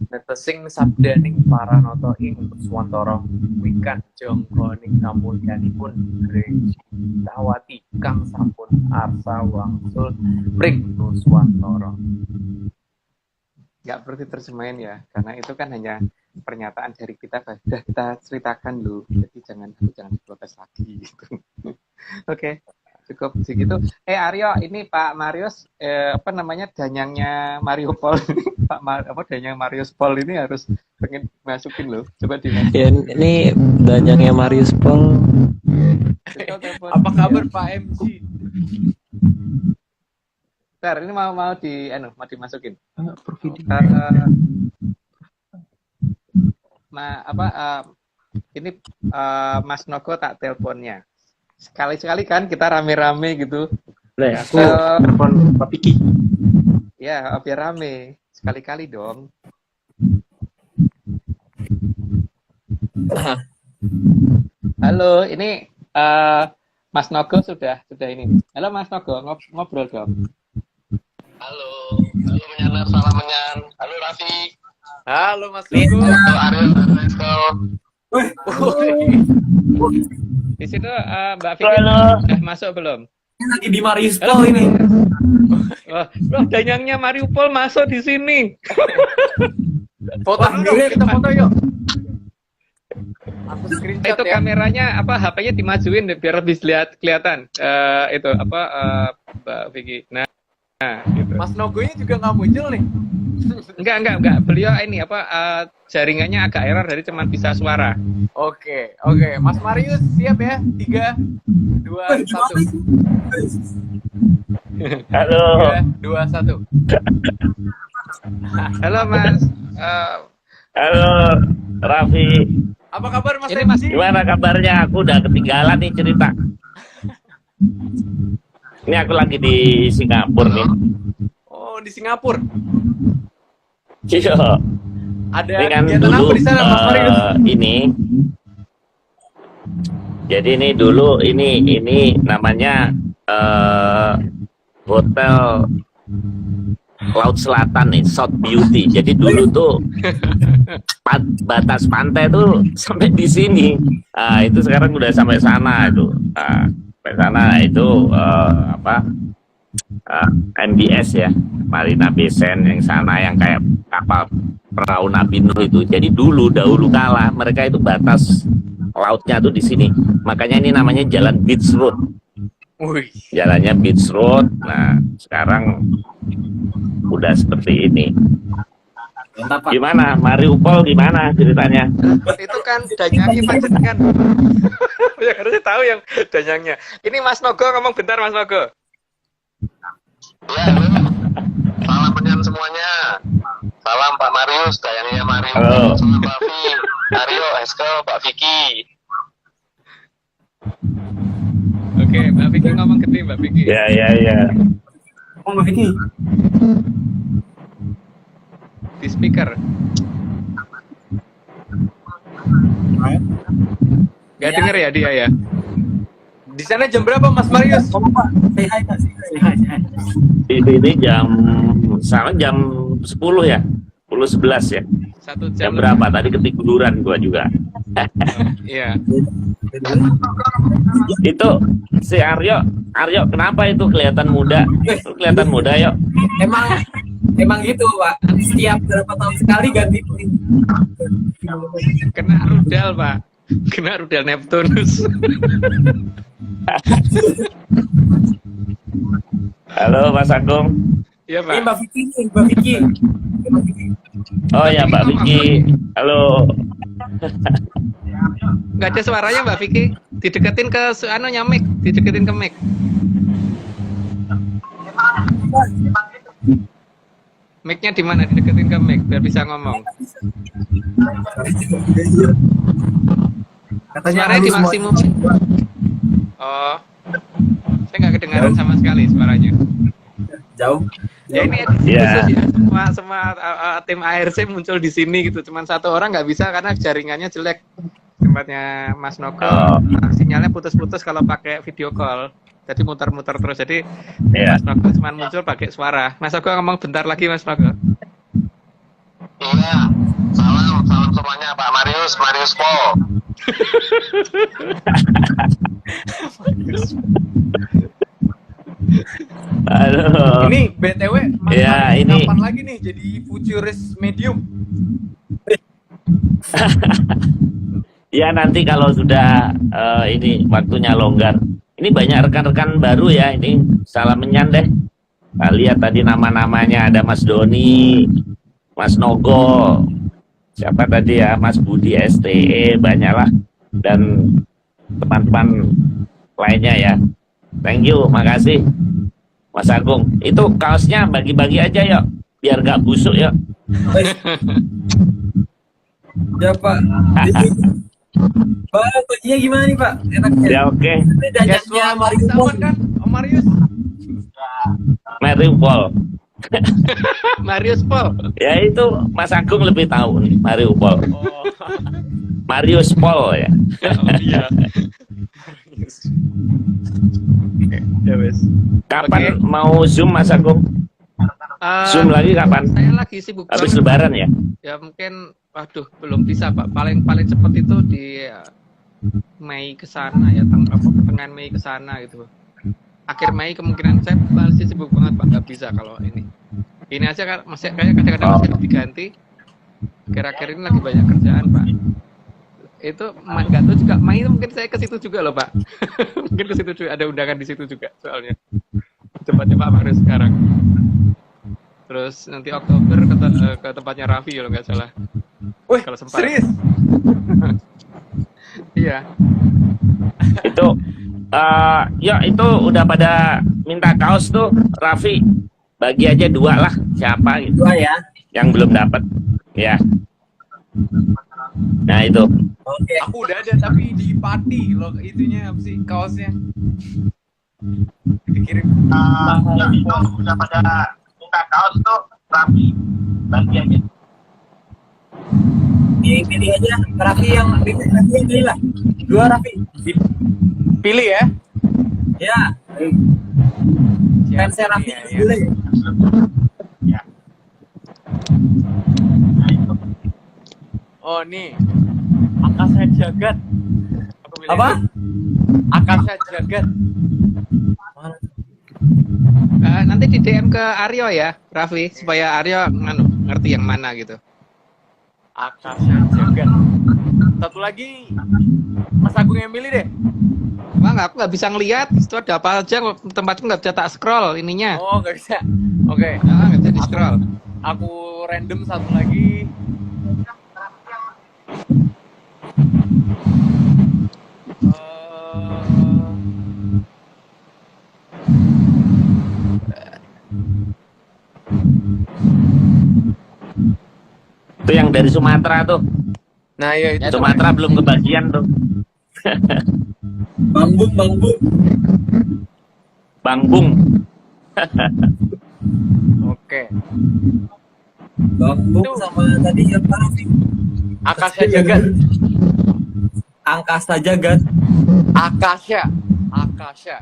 netesing sabdaning para nata ing Swantara wikan jangka ning kamulyanipun Reji Tawati kang sampun arsa wangsul mring Nuswantara. Nggak perlu diterjemahin ya, karena itu kan hanya pernyataan dari kita, sudah kita ceritakan loh, jadi jangan diprotes lagi gitu. Oke, cukup segitu. Aryo, ini Pak Marius, apa namanya danyangnya Mariupol, danyang Marius Pol ini harus pengen masukin loh, coba dimasukin. Ya, ini danyangnya Marius Paul. Apa kabar Pak MG? Bentar, ini mau dimasukin. Ini Mas Nogo tak teleponnya. Sekali-sekali kan kita rame-rame gitu. Boleh, aku telepon Pak Piki. Ya, biar rame. Sekali-kali dong. Halo, ini Mas Nogo sudah ini. Halo Mas Nogo, ngobrol dong. Halo Menyanar, salam Menyan. Halo Raffi. Halo Mas Lugu. Halo Ariel, Di situ Mbak Vicky sudah masuk belum? Lagi di Marius Paul ini. Loh, danyangnya Mariupol masuk di sini. Foto dulu dong, kita foto yuk. Aku screenshot Itu ya. kameranya HP-nya dimajuin biar lebih kelihatan. Itu Mbak Vicky. Nah, gitu. Mas Nogonya juga nggak muncul nih. Enggak. Beliau ini jaringannya agak error jadi cuma bisa suara. Oke. Mas Marius siap ya? 3, 2, 1. Halo. 3, 2, 1. Halo Mas. Halo Raffi. Apa kabar Mas Ini MG? Gimana kabarnya? Aku udah ketinggalan nih cerita. Ini aku lagi di Singapura nih. Oh, di Singapura. Iya. Ada Ini kan kegiatan dulu apa di sana, Mas Marius? ini. Jadi ini dulu ini namanya hotel Laut Selatan nih, South Beauty. Jadi dulu tuh batas pantai tuh sampai di sini. Itu sekarang udah sampai sana itu. Sampai sana itu MBS ya, Marina Bay Sands yang sana yang kayak kapal perahu Nabi Nuh itu. Jadi dahulu kala mereka itu batas lautnya tuh di sini. Makanya ini namanya Jalan Beach Road. Wih, Jalannya Beach Road. Nah, sekarang udah seperti ini. Mantap, Pak. Gimana? Mariupol gimana ceritanya? itu kan danyangnya Pak kan. Ya harusnya tahu yang danyangnya. Ini Mas Nogo ngomong bentar, Mas Nogo. Ya, halo. Salam menyan semuanya. Salam Pak Marius, dayangnya Marius. Halo. Salam Raffi, Aryo, Esko, Pak Vicky. Oke, Mbak Vicky ngomong gede, Mbak Vicky. Ya. Oh, Mbak Vicky. Di speaker. Gak Ya. denger ya dia ya? Di sana jam berapa, Mas Marius? Ngomong, Pak. Say hi, Pak. Say hi. Di sini jam 10 ya. 10-11 ya. 1 Jam jam. berapa? Tadi ketiduran gua juga. Iya. Itu si Aryo kenapa itu kelihatan muda? Lu kelihatan muda, yuk. Emang gitu, Pak. Setiap berapa tahun sekali ganti kulit. Kena rudal, Pak. Kena rudal Neptunus. Halo Mas Agung. Iya, Ini Pak. Mbak Vicky nih, Mbak Vicky. Oh ya Mbak Vicky. Halo. Nggak ada suaranya, Mbak Vicky. Dideketin ke mic, dideketin ke mic. Mic-nya di mana? Dideketin ke mic biar bisa ngomong. Katanya Suaranya di halus maksimum. Oh. Saya nggak kedengaran sama sekali suaranya. jauh. Ya ini edisi Ya. khusus ya. Semua tim ARC muncul di sini gitu. Cuman satu orang nggak bisa karena jaringannya jelek. Tempatnya Mas Nogo, Oh. sinyalnya putus-putus kalau pakai video call. Jadi muter-muter terus. Jadi Iya. Mas Nogo cuma muncul pakai suara. Mas Nogo ngomong bentar lagi, Mas Nogo. Iya. Salam semuanya Pak Marius Paul. Halo. Ini BTW Mas Ya, Marius ini- kapan lagi nih jadi futurist medium? Ya nanti kalau sudah ini waktunya longgar. Ini banyak rekan-rekan baru ya. Ini salam menyan deh. Nah, lihat tadi nama-namanya ada Mas Doni, Mas Nogo, siapa tadi ya, Mas Budi STE, banyaklah dan teman-teman lainnya ya. Thank you, makasih Mas Agung. Itu kaosnya bagi-bagi aja yuk, biar gak busuk yuk. Ya, Pak. Pak, baginya gimana nih, Pak? Enaknya. Ya oke, Ini Ya danyangnya semua Mariupol. sama kan, Om Marius? Mariupol. Marius Paul. Ya itu Mas Agung lebih tahu nih, Mariupol. Oh, Marius Paul ya. oh iya. Ya wes. Kapan mau Zoom Mas Agung? Zoom lagi kapan? Saya lagi sibuk Habis banget. Lebaran ya? Ya mungkin, waduh, belum bisa Pak. Paling cepat itu di Mei ke sana ya, pertengahan Mei ke sana gitu. Akhir Mei kemungkinan saya masih sibuk banget Pak, nggak bisa kalau ini. Ini aja kan masih kayak kadang-kadang masih diganti. Akhir-akhir ini lagi banyak kerjaan Pak. Itu nggak tahu juga Mei itu mungkin saya ke situ juga loh Pak. Mungkin ke situ juga ada undangan di situ juga soalnya. Tempatnya Pak Marius sekarang. Terus nanti Oktober ke tempatnya Raffi kalau nggak salah. Wih, Kalau sempat. serius? Iya. Itu ya itu udah pada minta kaos tuh Raffi. Bagi aja 2 lah, siapa gitu Dua ya. yang belum dapat. Ya. Nah itu. Oke. Aku udah ada tapi di Pati loh itunya apa sih kaosnya. dikirim. Yang itu udah pada buka kaos tuh rapi. Bagi aja. Pilih aja Raffi yang pilih lah. Dua Raffi. Pilih ya. Ya. Fansnya Raffi Ya, ya. pilih. Ya. Nah, itu. Oh nih, Akasha Jagat. Aku pilih Apa? ini. Akasha Jagat. Nanti di DM ke Aryo ya, Raffi, supaya Aryo ngerti yang mana gitu. Akasha Jagat. Satu lagi, Mas Agung yang milih deh. Bang, aku nggak bisa ngelihat, itu ada apa aja, tempatku nggak bisa tak scroll ininya. Oh, nggak bisa. Oke. Nggak bisa di scroll. Aku random satu lagi. Itu yang dari Sumatera tuh. Nah, ya itu. Sumatera belum kebagian tuh. Bambung. Bang Bung. Oke. Bambung Itu. sama tadi yang Raffi. Akasha Jagat. Angkasa Jagat. Akasha Akasya.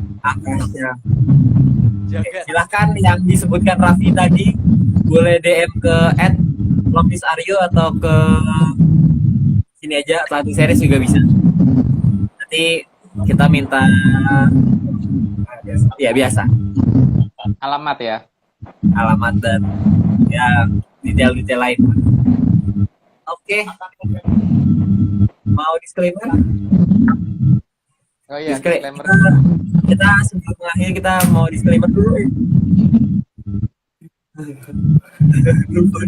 Jagat. Silahkan yang disebutkan Raffi tadi boleh DM ke @lopisaryo atau ke sini aja Atlantic Series juga bisa. Nanti kita minta ya biasa Alamat ya. alamat dan ya detail-detail lain. Oke. Mau disclaimer? Oh iya, Disclaimer. disclaimer. Kita sebelum mengakhiri kita mau disclaimer dulu. Lupa.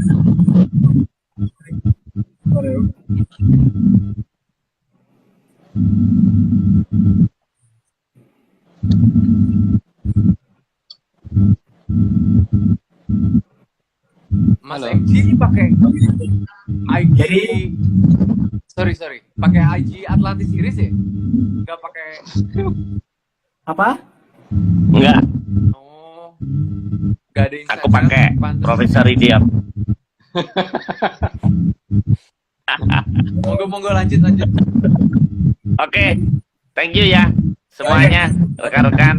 Mas Halo. Egi pakai IG. Jadi Sorry. Pakai IG Atlantis Series ya? Enggak pakai. apa? Enggak, Oh. Enggak ada Instagram. aku pakai Pantes. Profesor Idiom. Monggo lanjut. Oke, thank you ya semuanya, rekan-rekan.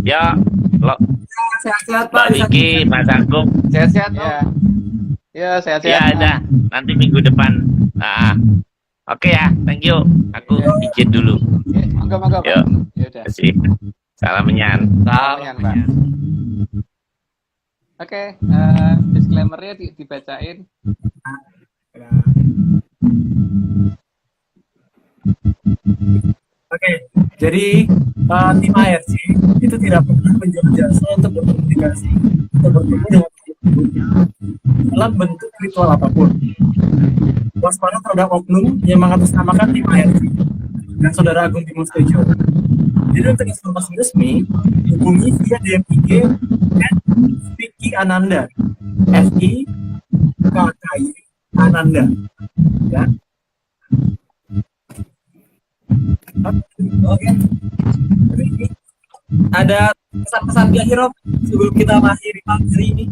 Yo, lo, Sehat-sehat Mbak Pak. Vicky, Mas Agung. Sehat-sehat. Ya. Om. Ya, sehat-sehat. Ya ada, nanti minggu depan. Oke ya, thank you. Aku izin dulu. Ya, monggo. Yo. Ya udah. Kasih. Salam menyan. Salam. Pak. Oke, disclaimer-nya dibacain. Oke, jadi tim ARC itu tidak pernah menjual jasa untuk berkomunikasi atau bertemu dengan pengunjungnya dalam bentuk ritual apapun. Waspada terhadap oknum yang mengatasnamakan tim ARC dan Saudara Agung Bimo Tejo. Jadi untuk informasi resmi, hubungi via DM IG @Vicky Ananda, FIKKY Ananda, ya. Oke. Ada pesan-pesan di akhir Rob sebelum kita mengakhiri hari ini.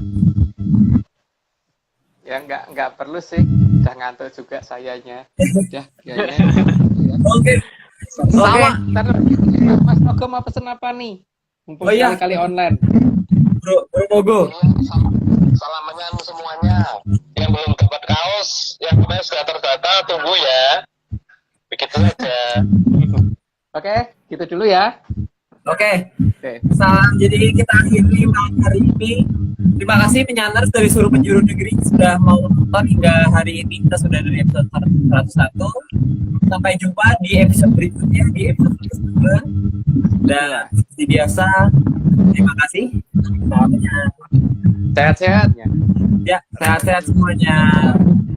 Ya nggak perlu sih, udah ngantuk juga sayanya. Udah, kayaknya. Oke. Sama. Ntar Mas Ogo mau pesen apa nih? Mumpung Oh iya. kali online. Bro Mogo. Salam menyan semuanya. Yang belum dapat kaos, yang kemarin sudah terdata, tunggu ya. Begitu aja. Oke, gitu dulu ya. Oke. Oke. Jadi kita akhiri malam hari ini. Terima kasih penyanders dari seluruh penjuru negeri sudah mau nonton hingga hari ini. Kita sudah dari episode 101. Sampai jumpa di episode berikutnya di episode kedua. Dan seperti biasa, terima kasih. Semuanya. Sehat-sehat. Ya, sehat-sehat semuanya.